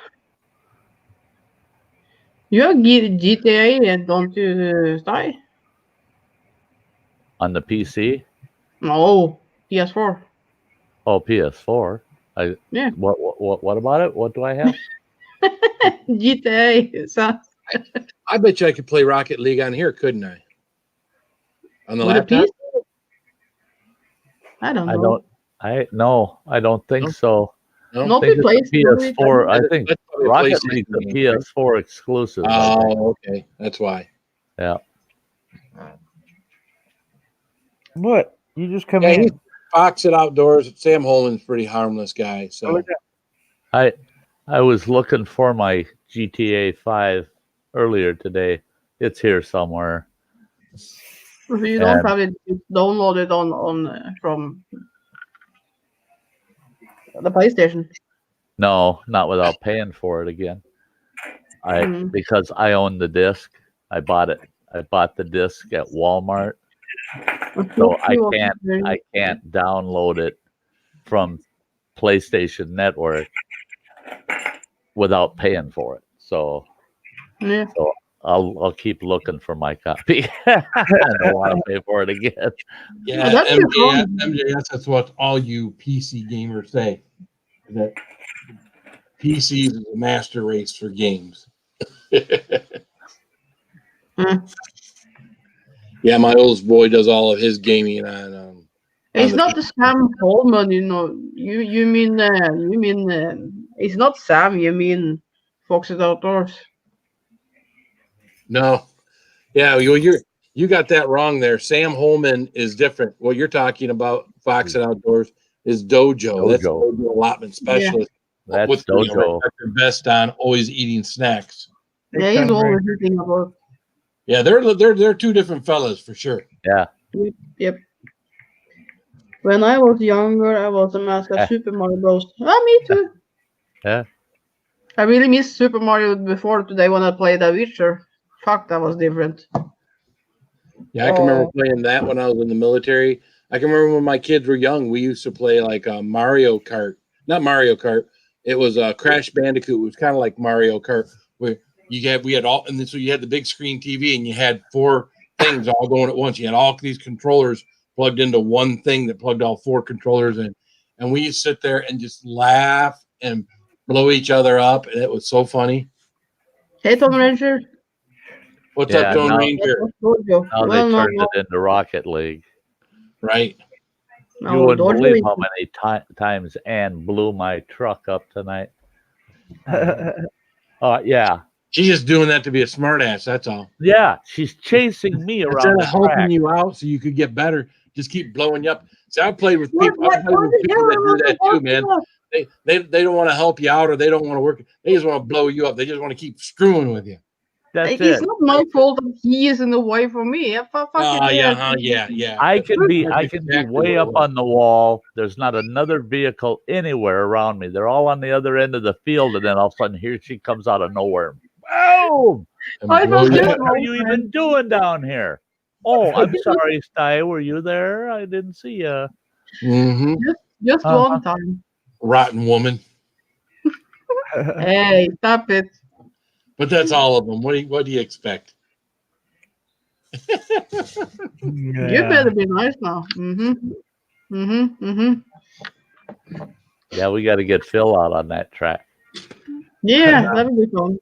You have GTA, don't you, Sty? On the PC? No, PS4. Oh, PS4. Yeah. What about it? What do I have? GTA. So, I bet you I could play Rocket League on here, couldn't I? On the with a laptop? PC? I don't know. I don't think No? so. No? I Nobody think plays it's a PS4. I think That's probably a Rocket PlayStation League's a game, right? PS4 exclusive. I think. Oh, okay. That's why. Yeah. What? You just come Yeah, in. he's Fox at Outdoors. Sam Holman's a pretty harmless guy. So I was looking for my GTA 5 earlier today. It's here somewhere. If you don't And- have it, you download it on from the PlayStation. No, not without paying for it again. Mhm. Because I own the disc. I bought it. I bought the disc at Walmart. So I can't download it from PlayStation Network without paying for it. So Yeah. I'll keep looking for my copy. I don't want to pay for it again. Yeah, that's MJS, that's what all you PC gamers say. That PCs is a master race for games. Yeah, my oldest boy does all of his gaming on. It's not the Sam Holman, you know. You mean it's not Sam. You mean Fox's Outdoors. No, yeah, you got that wrong there. Sam Holman is different. What you're talking about, Fox and Outdoors, is Dojo. That's Dojo allotment specialist. That's with Dojo. The vest on, always eating snacks. Yeah, he's always eating about. Yeah, they're two different fellas for sure. Yeah. Yep. When I was younger, I was a mask at Super Mario Bros. Me too. Yeah. I really missed Super Mario before today when I played The Witcher. Fuck, that was different. Yeah, I can remember playing that when I was in the military. I can remember when my kids were young, we used to play like Mario Kart. Not Mario Kart. It was Crash Bandicoot. It was kind of like Mario Kart, where we had all, and so you had the big screen TV, and you had 4 things all going at once. You had all these controllers plugged into one thing that plugged all 4 controllers in, and we used to sit there and just laugh and blow each other up, and it was so funny. Hey, Tom Ranger. What's up, Tom Ranger? Now they turned it into Rocket League. Right. You wouldn't believe how many times Ann blew my truck up tonight. Yeah. She's just doing that to be a smartass. That's all. Yeah, she's chasing me around. Instead of helping you out so you could get better, just keep blowing you up. See, I've played with people. I've played with people that do that too, man. They don't want to help you out, or they don't want to work. They just want to blow you up. They just want to keep screwing with you. It's not my fault that he is in the way for me. Yeah. I can be way up on the wall. There's not another vehicle anywhere around me. They're all on the other end of the field, and then all of a sudden, here she comes out of nowhere. Boom! What are you even doing down here? Oh, I'm sorry, Sty. Were you there? I didn't see you. Mm-hmm. Just one time. Rotten woman. Hey, stop it. But that's all of them. What do you expect? You better be nice now. Yeah, we got to get Phil out on that track. Yeah, that'll be fun.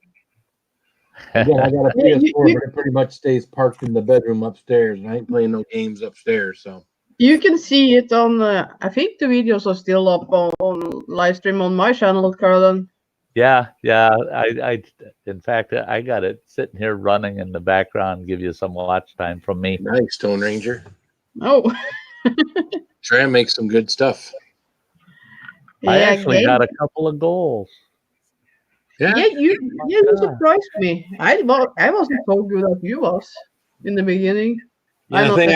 Again, I got a PS4, but it pretty much stays parked in the bedroom upstairs, and I ain't playing no games upstairs. So you can see it on. I think the videos are still up on live stream on my channel, Carolyn. Yeah. I in fact, I got it sitting here running in the background. Give you some watch time from me. Nice, Stone Ranger. Oh, Tram makes some good stuff. I actually got a couple of goals. Yeah, you surprised me. I wasn't so good as you was in the beginning. Yeah, the thing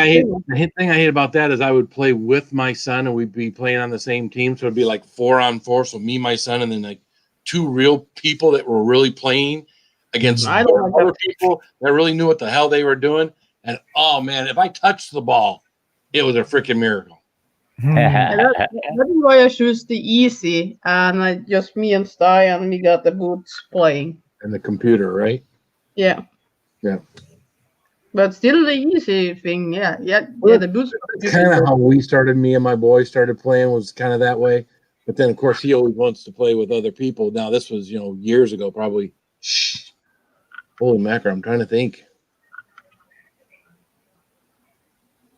I hate about that is I would play with my son, and we'd be playing on the same team, so it'd be like 4-on-4. So me, my son, and then like 2 real people that were really playing against 4 other people that really knew what the hell they were doing. And oh man, if I touched the ball, it was a freaking miracle. That's why I choose the easy, and just me and Sty, and we got the boots playing. And the computer, right? Yeah. But still the easy thing, yeah. The boots. Kind of how we started. Me and my boy started playing was kind of that way. But then, of course, he always wants to play with other people. Now, this was, years ago, probably. Holy mackerel, I'm trying to think.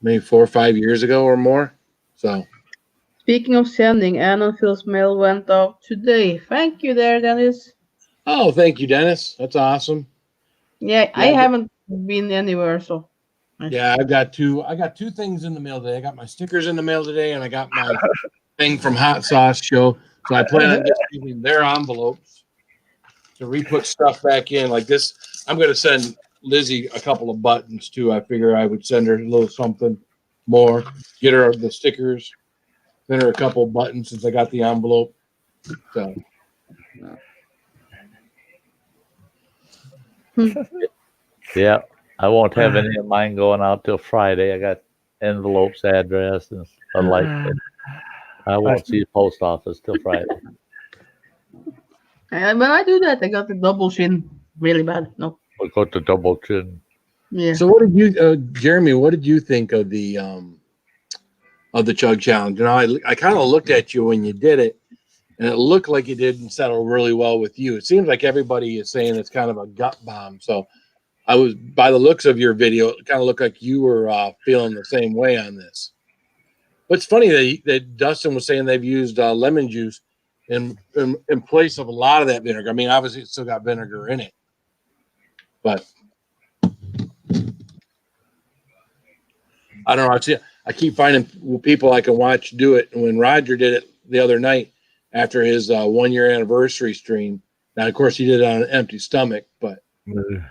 Maybe 4 or 5 years ago or more. So. Speaking of sending, Ann and Phil's mail went out today. Thank you there, Dennis. Oh, thank you, Dennis. That's awesome. Yeah, I haven't been anywhere, so. Yeah, I got two things in the mail today. I got my stickers in the mail today, and I got my thing from Hot Sauce Show. So I plan on just using their envelopes to re-put stuff back in. Like this, I'm going to send Lizzie a couple of buttons, too. I figure I would send her a little something more. Get her the stickers. Send her a couple of buttons since I got the envelope. So. Yeah, I won't have any of mine going out till Friday. I got envelopes addressed and the like. I won't see the post office till Friday. And when I do that, I got the double chin really bad. No. We'll go to double chin. Yeah. So what did you, Jeremy? What did you think of the chug challenge? You know, I kind of looked at you when you did it, and it looked like it didn't settle really well with you. It seems like everybody is saying it's kind of a gut bomb. So I was, by the looks of your video, it kind of looked like you were feeling the same way on this. But it's funny that Dustin was saying they've used lemon juice in place of a lot of that vinegar. I mean, obviously it's still got vinegar in it, but I don't know. I keep finding people I can watch do it. And when Roger did it the other night after his 1 year anniversary stream, now of course he did it on an empty stomach, but and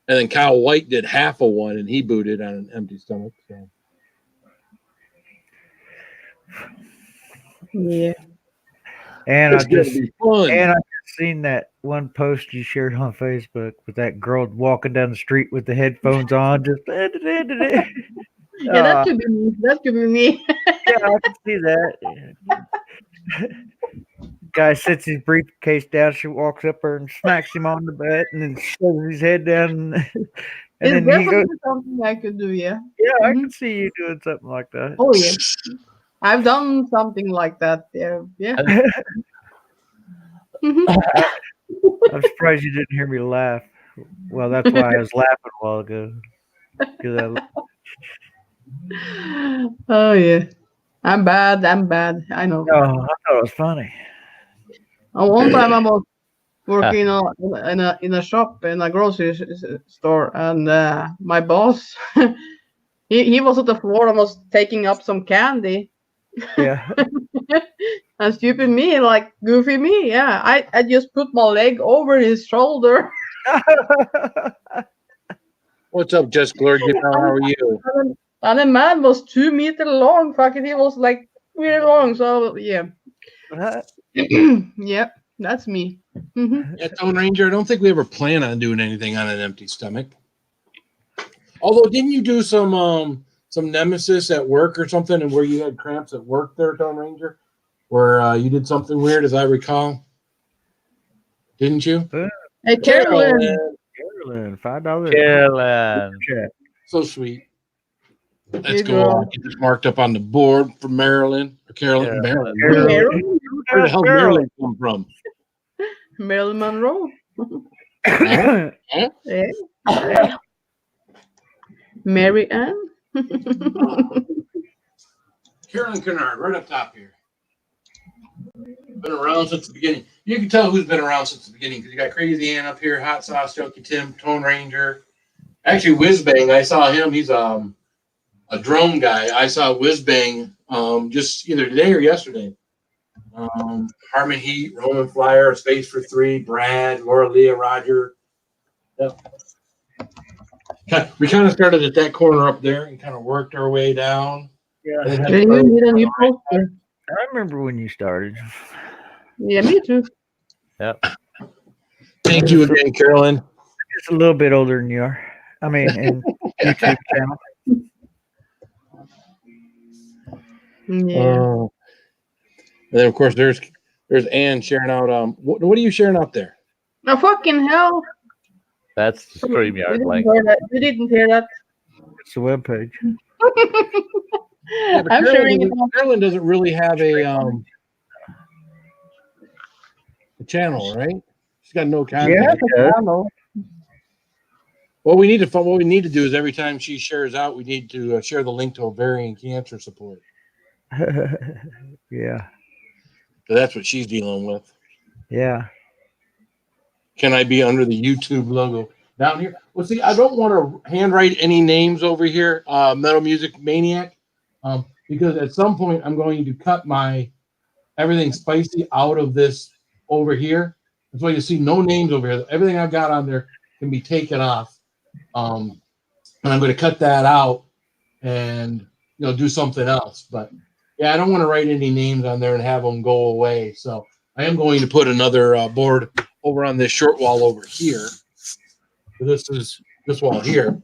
then Kyle White did half of one and he booted on an empty stomach. So. Yeah. And It's I just fun. seen that one post you shared on Facebook with that girl walking down the street with the headphones on, just Yeah, that could be me. That could be me. yeah, I can see that. Guy sets his briefcase down. She walks up there and smacks him on the butt, and then shoves his head down. And It's then he definitely goes, something I could do. Yeah. "Yeah, I can see you doing something like that." Oh yeah. I've done something like that. Yeah. Yeah. I'm surprised you didn't hear me laugh. Well, that's why I was laughing a while ago. Oh yeah. I'm bad. I know. Oh, I thought it was funny. One time I was working in a shop in a grocery store, and my boss he was at the floor and was taking up some candy. Yeah. And stupid me, like goofy me, yeah. I just put my leg over his shoulder. What's up, Jess Glurgy? How are you? And the man was 2 meters long. Fucking, he was like really long. So yeah. Yep, that's me. Yeah, Tone Ranger, I don't think we ever plan on doing anything on an empty stomach. Although, didn't you do some nemesis at work or something, and where you had cramps at work there, Tone Ranger? Where you did something weird, as I recall. Didn't you? Hey, Carolyn. Carolyn, $5. Carolyn. So sweet. Let's go. Get this marked up on the board for Maryland. Or Carolyn. Maryland. Where the hell did Maryland come from? Marilyn Monroe. Huh? Yeah. Mary Ann. Carolyn Kinnard, right up top here. Been around since the beginning. You can tell who's been around since the beginning because you got Crazy Ann up here, Hot Sauce, Jokey Tim, Tone Ranger. Actually, Whizbang, I saw him. He's a drone guy. I saw Whizbang just either today or yesterday. Harmon Heat, Roman Flyer, Space for Three, Brad, Laura Leah, Roger. Yep. We kind of started at that corner up there and kind of worked our way down. Yeah. You need a new poster. I remember when you started. Yeah, me too. Yep. Thank you again, Carolyn. Just a little bit older than you are. I mean, in YouTube channel. Yeah. And then of course there's Ann sharing out. What are you sharing out there? Oh, fucking hell! That's the StreamYard link. You didn't hear that. It's the webpage. Yeah, I'm sharing it. Carolyn doesn't really have a channel, right? She's got no contact. Yeah. What we need to do is every time she shares out, we need to share the link to ovarian cancer support. Yeah. So that's what she's dealing with. Yeah. Can I be under the YouTube logo down here? Well, see, I don't want to handwrite any names over here, Metal Music Maniac, because at some point I'm going to cut my everything spicy out of this over here. That's why you see no names over here. Everything I've got on there can be taken off. And I'm going to cut that out and do something else. But yeah, I don't want to write any names on there and have them go away. So I am going to put another board over on this short wall over here. So this wall here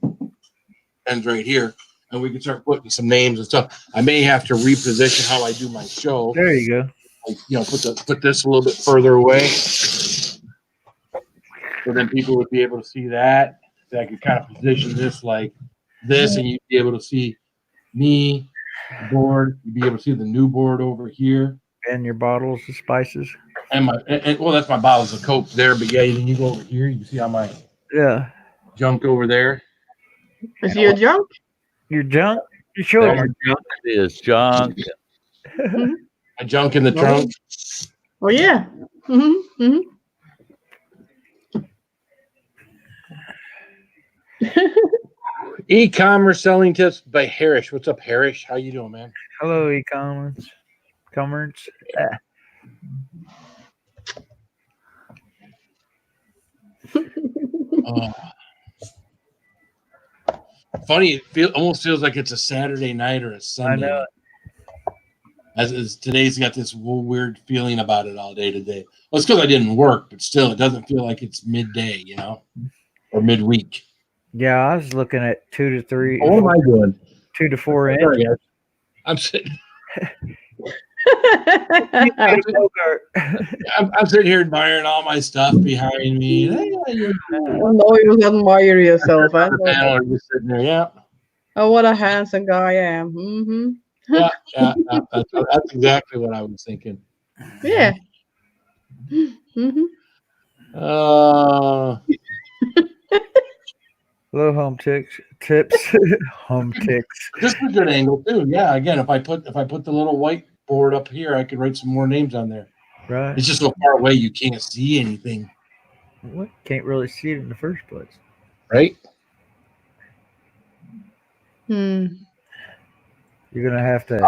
ends right here, and we can start putting some names and stuff. I may have to reposition how I do my show. There you go. Like, put this a little bit further away. So then people would be able to see that. So I could kind of position this like this, and you'd be able to see me, board. You'd be able to see the new board over here. And your bottles of spices. And well, that's my bottles of Coke there. But yeah, then you go over here, you can see how my junk over there. Is your junk? Your junk? You show Your junk is junk. My junk in the trunk. Oh yeah. E-commerce selling tips by Harris. What's up, Harris? How you doing, man? Hello, e-commerce. Commerce. Funny, it almost feels like it's a Saturday night or a Sunday. I know. As today's got this weird feeling about it all day today. Well, it's because I didn't work, but still, it doesn't feel like it's midday, or midweek. Yeah, I was looking at 2 to 3. What am I doing? 2 to 4 inches. Sorry, guys. I'm sitting. I'm sitting here admiring all my stuff behind me. No, you admire yourself. I know. Just sitting there, yeah. Oh, what a handsome guy I am. Yeah. That's exactly what I was thinking. Yeah. Little home tips. Home ticks. This is a good angle too. Yeah. Again, if I put the little white board up here, I could write some more names on there. Right. It's just so far away you can't see anything. What? Can't really see it in the first place. Right? You're gonna have to.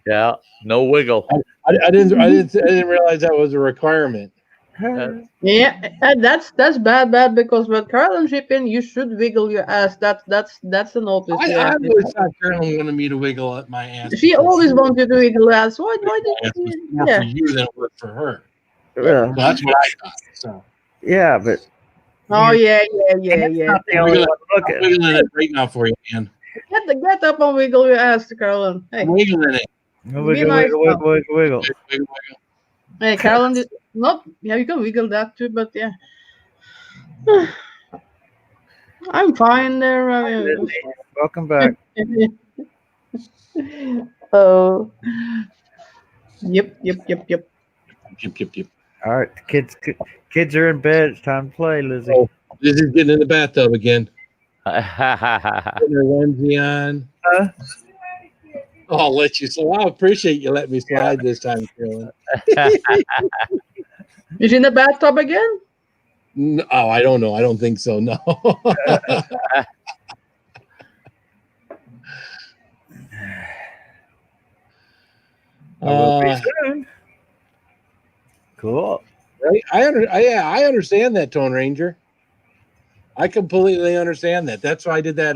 Yeah, no wiggle. I didn't realize that was a requirement. Yeah, and that's bad because when Carolyn chip in, you should wiggle your ass. That's the notice. I always thought Carolyn wanted me to wiggle at my ass. She always wanted to wiggle her ass. Why did you? More for you than it worked for her. Yeah, so that's what I thought. So. Yeah, but. Oh yeah. Not the only one I'm wiggling it right now for you, man. Get up and wiggle your ass, Carolyn. Hey. I'm wiggling it. Wiggle. Hey, Carolyn, yeah, you can wiggle that too, but yeah. I'm fine there. Welcome back. Oh. Yep. Yep. All right, the kids are in bed. It's time to play, Lizzie. Oh, Lizzie's getting in the bathtub again. Putting her onesie on. I'll let you. So I appreciate you letting me slide this time, Carolyn. Is she in the bathtub again? No, I don't know. I don't think so. No. Soon. Cool. Right? I understand that, Tone Ranger. I completely understand that. That's why I did that.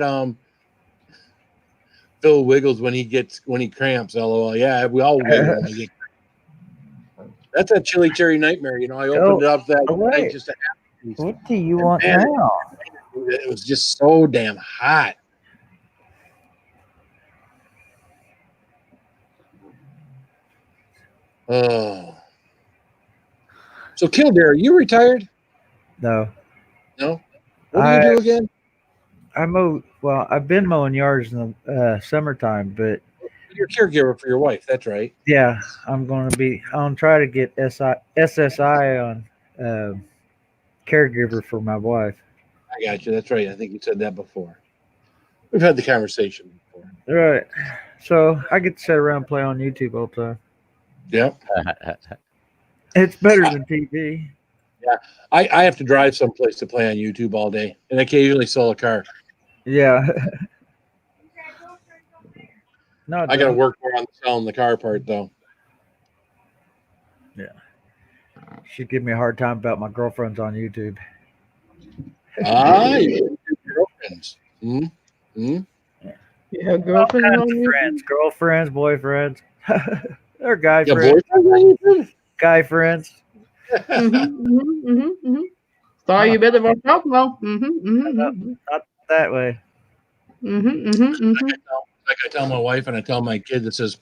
Phil wiggles when he cramps. LOL. Yeah, we all wiggle when we get cramps. That's a chili cherry nightmare. I opened it up that night just to have. What do you want now? It was just so damn hot. Oh. So Kildare, are you retired? No. No? What do you do again? I mow. Well, I've been mowing yards in the summertime, but you're a caregiver for your wife. That's right. Yeah, I'm going to try to get SSI on caregiver for my wife. I got you. That's right. I think you said that before. We've had the conversation before. Right. So I get to sit around and play on YouTube all the time. Yep. It's better than TV. Yeah. I have to drive someplace to play on YouTube all day and occasionally sell a car. Yeah. No, I got to work more on selling the car part, though. Yeah. She'd give me a hard time about my girlfriends on YouTube. Girlfriends. Hmm? Yeah, girlfriends on YouTube? Friends, girlfriends, boyfriends. They're guy Yeah, friends. boyfriends on YouTube? Guy friends. So you better watch out now. Not that way. Like I tell my wife and I tell my kids, it says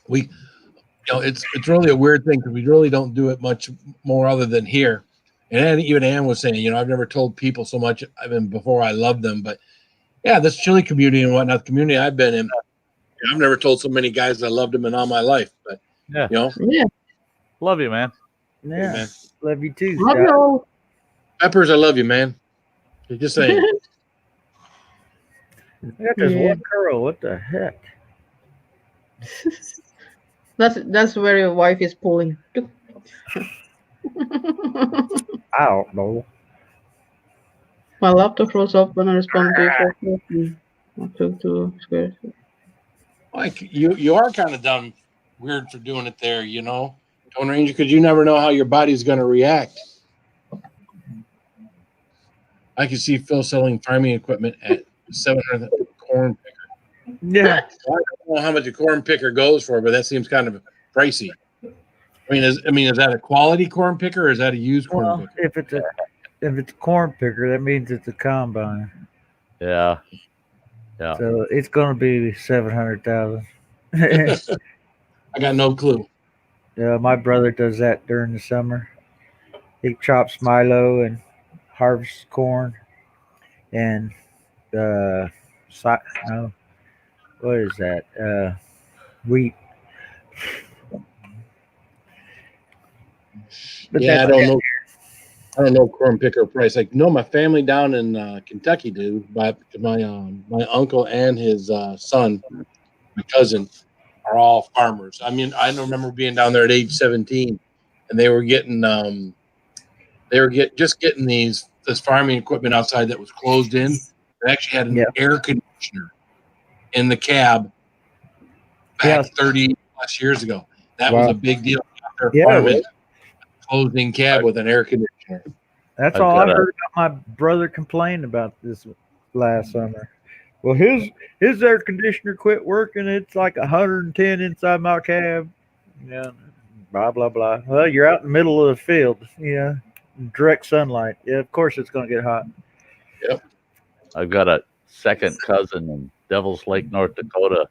it's really a weird thing because we really don't do it much more other than here. And even Ann was saying, I've never told people so much. I mean, before I loved them, but yeah, this chili community and whatnot, the community I've been in, I've never told so many guys I loved them in all my life. But Yeah. Love you, man. Yeah, man. love you too. Love Scott. you. Peppers, I love you, man. Just saying. I got this one curl. What the heck? That's where your wife is pulling. I don't know. My laptop froze up when I responded to your question. I took 2 squares. Like you are kind of dumb, weird for doing it there, Tone Ranger, because you never know how your body's going to react. I can see Phil selling farming equipment at $700 corn picker. Yeah. Well, I don't know how much a corn picker goes for, but that seems kind of pricey. Is that a quality corn picker or is that a used corn picker? If it's a corn picker, that means it's a combine. Yeah. So it's going to be $700,000. I got no clue. My brother does that during the summer. He chops milo and harvests corn and what is that? Wheat. But yeah, I don't know. I don't know corn picker price. My family down in Kentucky do, but my uncle and his son, my cousin, are all farmers. I don't remember being down there at age 17, and they were getting getting this farming equipment outside that was closed in. They actually had an air conditioner in the cab back 30 plus years ago. That was a big deal. Out there farming, closed in cab with an air conditioner. That's all I heard about. My brother complained about this last summer. Well, his air conditioner quit working. It's like 110 inside my cab. Yeah, blah blah blah. Well, you're out in the middle of the field. Yeah, direct sunlight. Yeah, of course it's going to get hot. Yep. I've got a second cousin in Devil's Lake, North Dakota.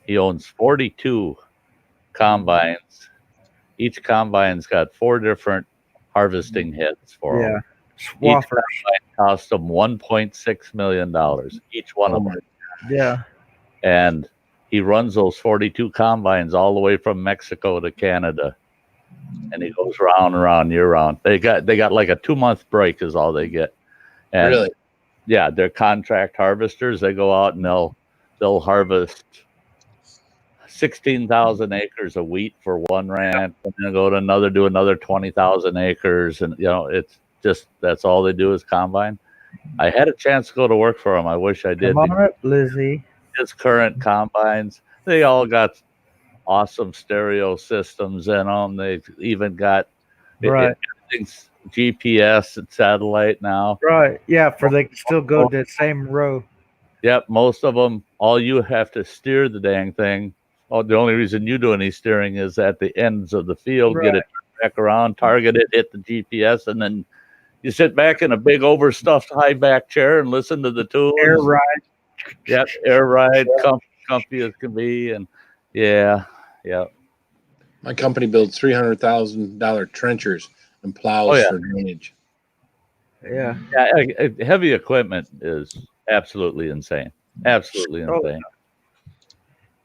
He owns 42 combines. Each combine's got 4 different harvesting heads for them. Each combine cost them $1.6 million, each one of them. Yeah. And he runs those 42 combines all the way from Mexico to Canada. And he goes round and round year round. They got like a 2-month break is all they get. And really? Yeah, they're contract harvesters. They go out and they'll harvest 16,000 acres of wheat for one ranch, and then go to do another 20,000 acres. And, it's just, that's all they do is combine. I had a chance to go to work for him. I wish I did. Come on up, Lizzie. His current combines, they all got awesome stereo systems in them. They've even got everything's GPS and satellite now. Right. Yeah, they can still go to that same row. Yep. Most of them, all you have to steer the dang thing. Oh, the only reason you do any steering is at the ends of the field, get it back around, target it, hit the GPS, and then you sit back in a big overstuffed high back chair and listen to the tunes. Air ride. Yep, air ride, comfy as can be, and yeah. My company builds $300,000 trenchers and plows for drainage. Yeah. Heavy equipment is absolutely insane. Absolutely insane.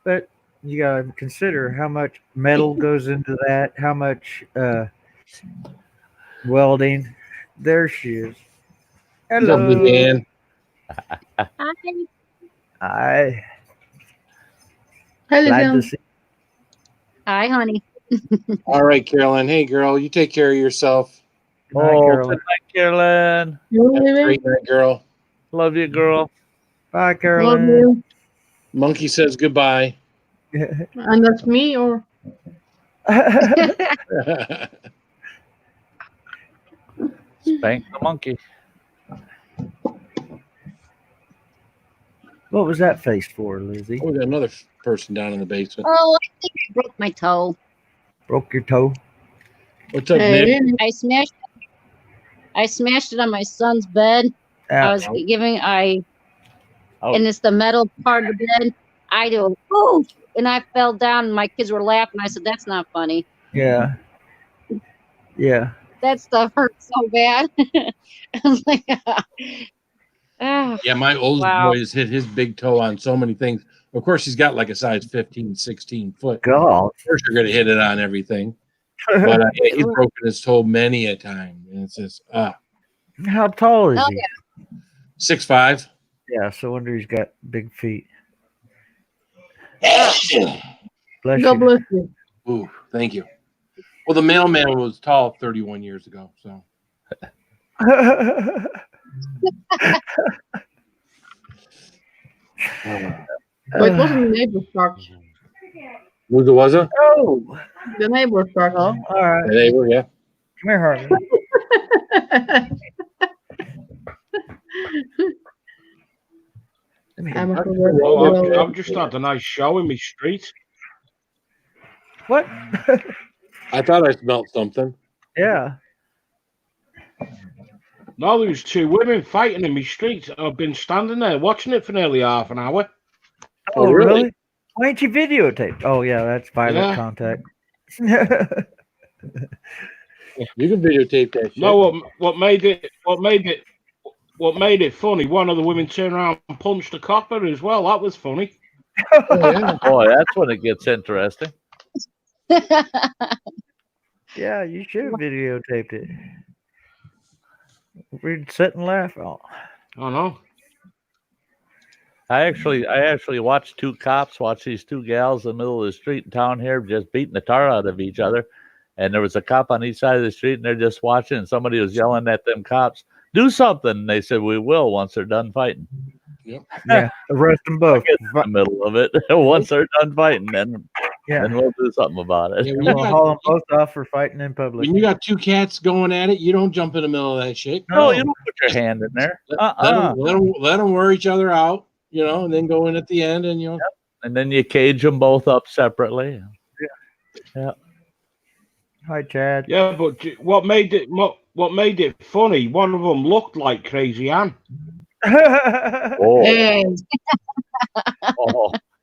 But you got to consider how much metal goes into that, how much welding. There she is. Hello. Dan. Hi. Hello. Hi, honey. All right, Carolyn. Hey, girl, you take care of yourself. Good night, Carolyn. Good night, Carolyn. Have a great night, girl. Love you, girl. Bye, Carolyn. Love you. Monkey says goodbye. And that's me, or? Spank the monkey. What was that face for, Lizzie? Oh, we got another person down in the basement. Oh, I think I broke my toe. Broke your toe? What's up, Nick? I smashed it on my son's bed. I was and it's the metal part of the bed. I do, oh, and I fell down and my kids were laughing. I said, that's not funny. Yeah. Yeah. that stuff hurts so bad. I was like, Yeah, my oldest wow. boy has hit his big toe on so many things. Of course, he's got like a size 15, 16 foot. God. Of course, you're going to hit it on everything. But yeah, he's broken his toe many a time. And it's just, How tall is he? Yeah. 6'5". Yeah, so wonder he's got big feet. God bless you. Ooh, thank you. Well, the mailman was tall 31 years ago, so. But it wasn't the neighbor's truck. Was it? Oh, The neighbor's truck. all right. The neighbor, yeah. Come here, Harvey. I've just had a nice show in my street. What? I thought I smelled something. Yeah. No, there was two women fighting in my street. I've been standing there watching it for nearly half an hour. Oh, really? Why ain't you videotaped? Oh, yeah, that's violent Yeah. contact. You can videotape that shit. No, what made it funny? One of the women turned around and punched a copper as well. That was funny. Boy, that's when it gets interesting. Yeah, you should have videotaped it. We'd sit and laugh. Oh no. I actually watched two cops watch these two gals in the middle of the street in town here just beating the tar out of each other. And there was a cop on each side of the street, and they're just watching, and somebody was yelling at them cops, do something. And they said, we will once they're done fighting. Yep. Yeah, arrest them both. In the middle of it. Once they're done fighting, then we'll do something about it. Yeah, We'll haul them both off for fighting in public. When you got two cats going at it, you don't jump in the middle of that shit. No, you don't put your hand in there. Let them wear each other out, and then go in at the end, and Yep. And then you cage them both up separately. Yeah. Hi, Chad. Yeah, but what made it funny? One of them looked like Crazy Ann. Oh,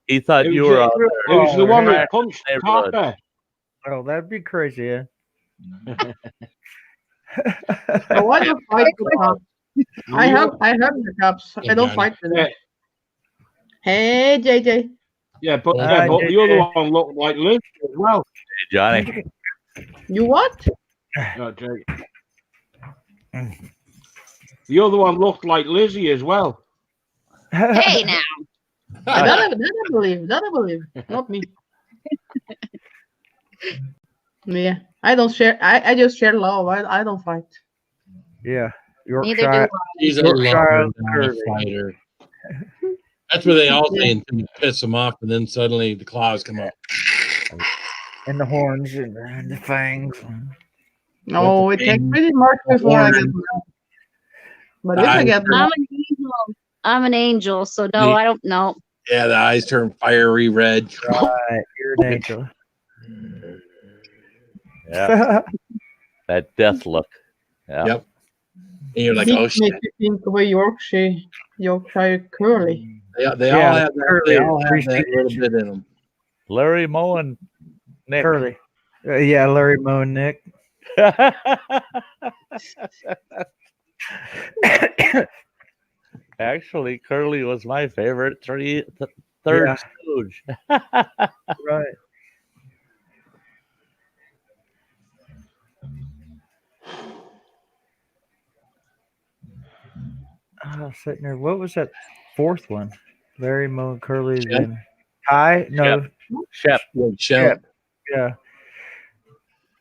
he thought you were out there. It was the one that punched the copper. Oh, that'd be crazy, yeah. Oh, I don't fight the cops. I hug the cops. I don't fight with them. Hey, JJ. Yeah, but the other one looked like Liz as well. Hey, Johnny. You what? Oh, Jake. The other one looked like Lizzie as well. Hey, now. That I believe. Not me. Yeah, I don't share. I just share love. I don't fight. Yeah, Neither do I. He's a fighter. That's what they all say until you piss them off, and then suddenly the claws come up. And the horns and the fangs. No, it takes pretty much before I get them. But if I get them, I'm an angel, so no, I don't know. Yeah, the eyes turn fiery red. Right, you're an angel. Yeah. That death look. Yeah. Yep. And you're like, oh shit. Make you think of a Yorkshire curly. They all have that. They all have that little bit in them. Larry Moe and Nick. Curly. Yeah, Larry Moe and Nick. Actually, Curly was my favorite third Stooge. Right. Sitting there. What was that fourth one? Larry Moe and Curly. Then Ty? No. Shep. Yeah.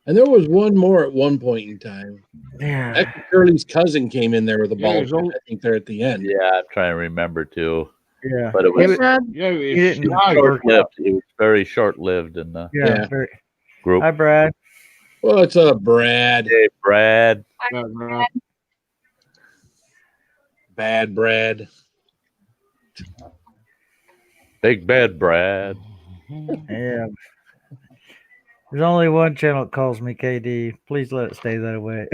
And there was one more at one point in time. Yeah. Actually, Curly's cousin came in there with a ball. I think they're at the end. Yeah, I'm trying to remember too. Yeah. But it was short-lived. He was very short-lived in the group. Hi, Brad. What's up, Brad? Hey, Brad. Bad Brad. Big bad Brad. Yeah. There's only one channel that calls me KD. Please let it stay that way.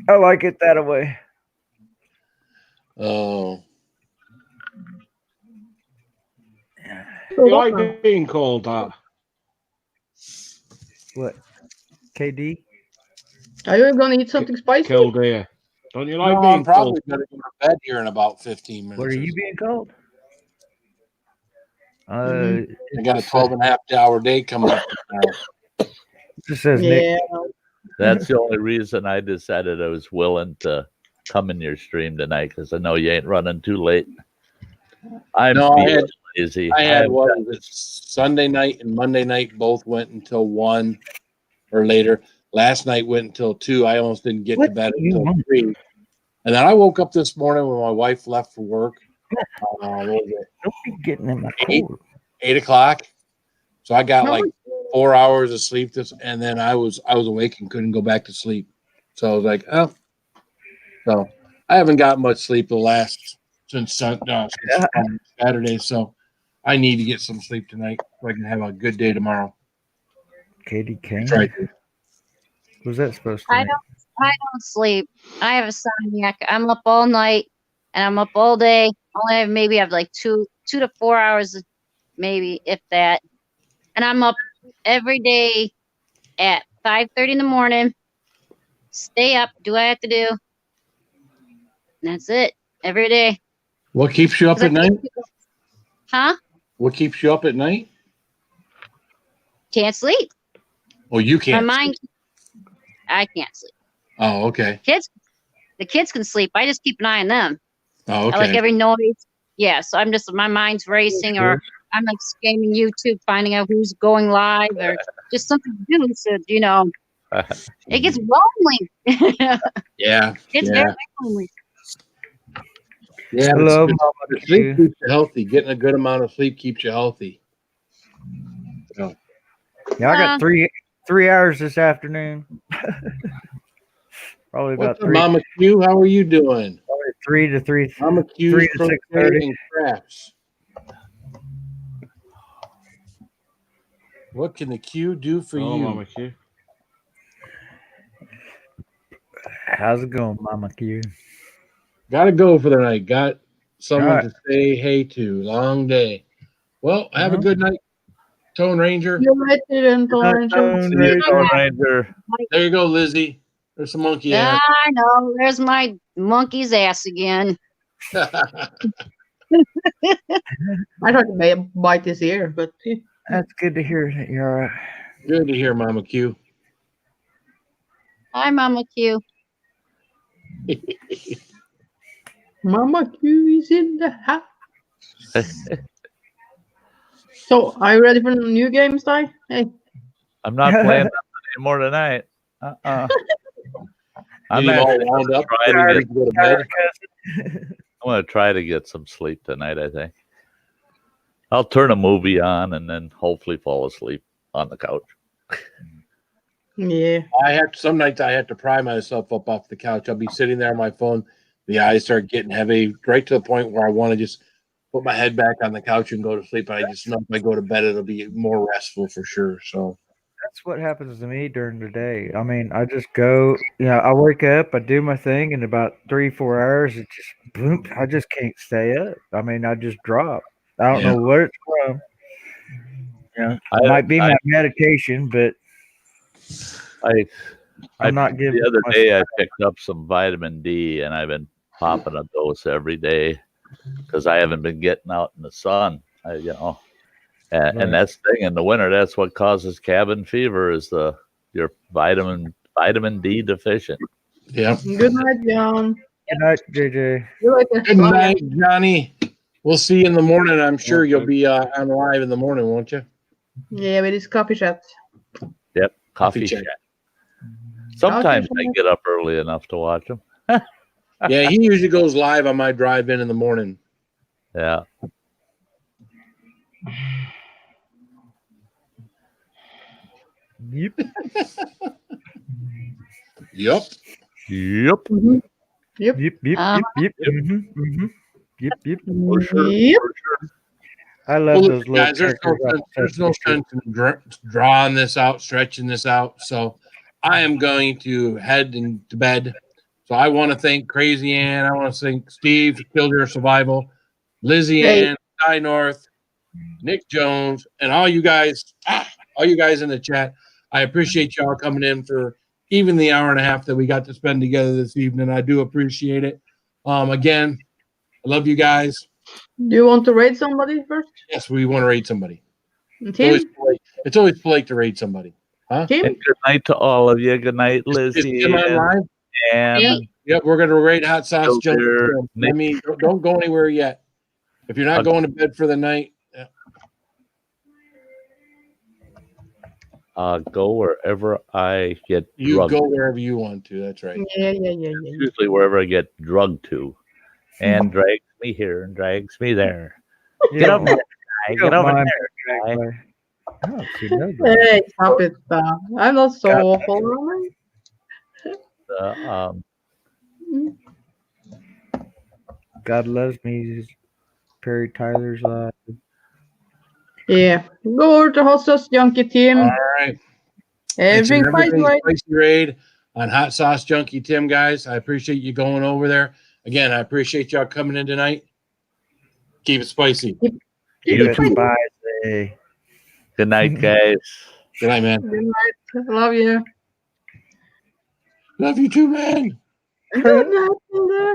I like it that way. Oh. You like being called that? What? KD? Are you going to eat something spicy? Killed here. Don't you like No, being I'm probably cold? going to go to bed here in about 15 minutes. What are you being called? I got a 12 and a half hour day coming up now. Just says Yeah. Nick. That's the only reason I decided I was willing to come in your stream tonight because I know you ain't running too late. I'm lazy. I had what was it? Sunday night and Monday night both went until 1 or later. Last night went until 2. I almost didn't get to bed until 3. And then I woke up this morning when my wife left for work. What was it? Don't be getting in my 8 o'clock. So I got like 4 hours of sleep and then I was awake and couldn't go back to sleep. So I was like, oh. So I haven't got much sleep since Saturday. So I need to get some sleep tonight so I can have a good day tomorrow. Katie Kane. Right. Was that supposed to I don't sleep. I have insomniac. I'm up all night and I'm up all day. Maybe have like 2 to 4 hours, maybe if that. And I'm up every day at 5:30 in the morning. Stay up, do what I have to do. And that's it. Every day. What keeps you up at night? Huh? What keeps you up at night? Can't sleep. Oh, you can't. My mind. I can't sleep. Oh, okay. The kids can sleep. I just keep an eye on them. Oh, okay. I like every noise. Yeah, so I'm just, my mind's racing, or I'm like scanning YouTube, finding out who's going live, or just something to do. So, it gets lonely. Yeah. It's very lonely. Yeah. Hello, sleep keeps you healthy. Getting a good amount of sleep keeps you healthy. So. Yeah, I got 3 hours this afternoon. Probably about What's up, 3. Mama Q, how are you doing? Probably 3 to 3. Mama Q, 3 to 6:30. Crafts. What can the Q do for you? Mama Q. How's it going, Mama Q? Got to go for the night. Got someone to say hey to. Long day. Well, have a good night, Tone Ranger. Tone Ranger. There you go, Lizzie. There's some monkey ass. I know. There's my monkey's ass again. I tried to bite his ear, but that's good to hear that you're all right. Good to hear, Mama Q. Hi, Mama Q. Mama Q is in the house. So, are you ready for the new games, Ty? Hey. I'm not playing anymore tonight. I'm going to try to get some sleep tonight, I think. I'll turn a movie on and then hopefully fall asleep on the couch. Yeah. Some nights I have to pry myself up off the couch. I'll be sitting there on my phone. The eyes start getting heavy right to the point where I want to just put my head back on the couch and go to sleep. I just know if I go to bed, it'll be more restful for sure. So that's what happens to me during the day. I mean, I just go, I wake up, I do my thing, and about 3-4 hours, it just boom, I just can't stay up. I mean, I just drop. I don't know where it's from. It might be my medication, but I'm not giving. The other day, I picked up some vitamin D, and I've been popping a dose every day because I haven't been getting out in the sun. And that's the thing in the winter. That's what causes cabin fever is your vitamin D deficient. Yeah. Good night, John. Good night, JJ. Good night, Johnny. We'll see you in the morning. I'm sure you'll be on live in the morning, won't you? Yeah, with his coffee chat. Yep, coffee chat. Sometimes I get up early enough to watch him. Yeah, he usually goes live on my drive-in in the morning. Yeah. Yep. Yep. Yep. Mm-hmm. Yep. Yep. Yep. Yep. Mm-hmm. Yep. Yep. For sure. I love those little guys. There's no sense in drawing this out, stretching this out. So I am going to head to bed. So I want to thank Crazy Ann. I want to thank Steve, Killdeer Survival, Lizzie Ann, Ty North, Nick Jones, and all you guys in the chat. I appreciate y'all coming in for even the hour and a half that we got to spend together this evening. I do appreciate it. Again, I love you guys. Do you want to raid somebody first? Yes, we want to raid somebody. Tim? It's always polite to raid somebody. Huh? Tim? And good night to all of you. Good night, Lizzie. Tim on live? And Yep, we're gonna raid hot sauce Still Junkie there, Tim. I Nick. mean, don't go anywhere yet. If you're not going to bed for the night, go wherever I get you drugged. go wherever you want to. That's right. Yeah. Usually wherever I get drugged to, and drags me here and drags me there. Get over there, guy. Get over there, guy. I don't see no Hey, stop it. I'm not so awful, am God loves me. Is Perry Tyler's Yeah. Go over to Hot Sauce Junkie Tim. All right. Everything spicy raid on Hot Sauce Junkie Tim, guys. I appreciate you going over there. Again, I appreciate y'all coming in tonight. Keep it spicy. Keep You too. spicy. Good night, guys. Good night, man. Good night. Love you. Love you too, man. Good night, Fyler.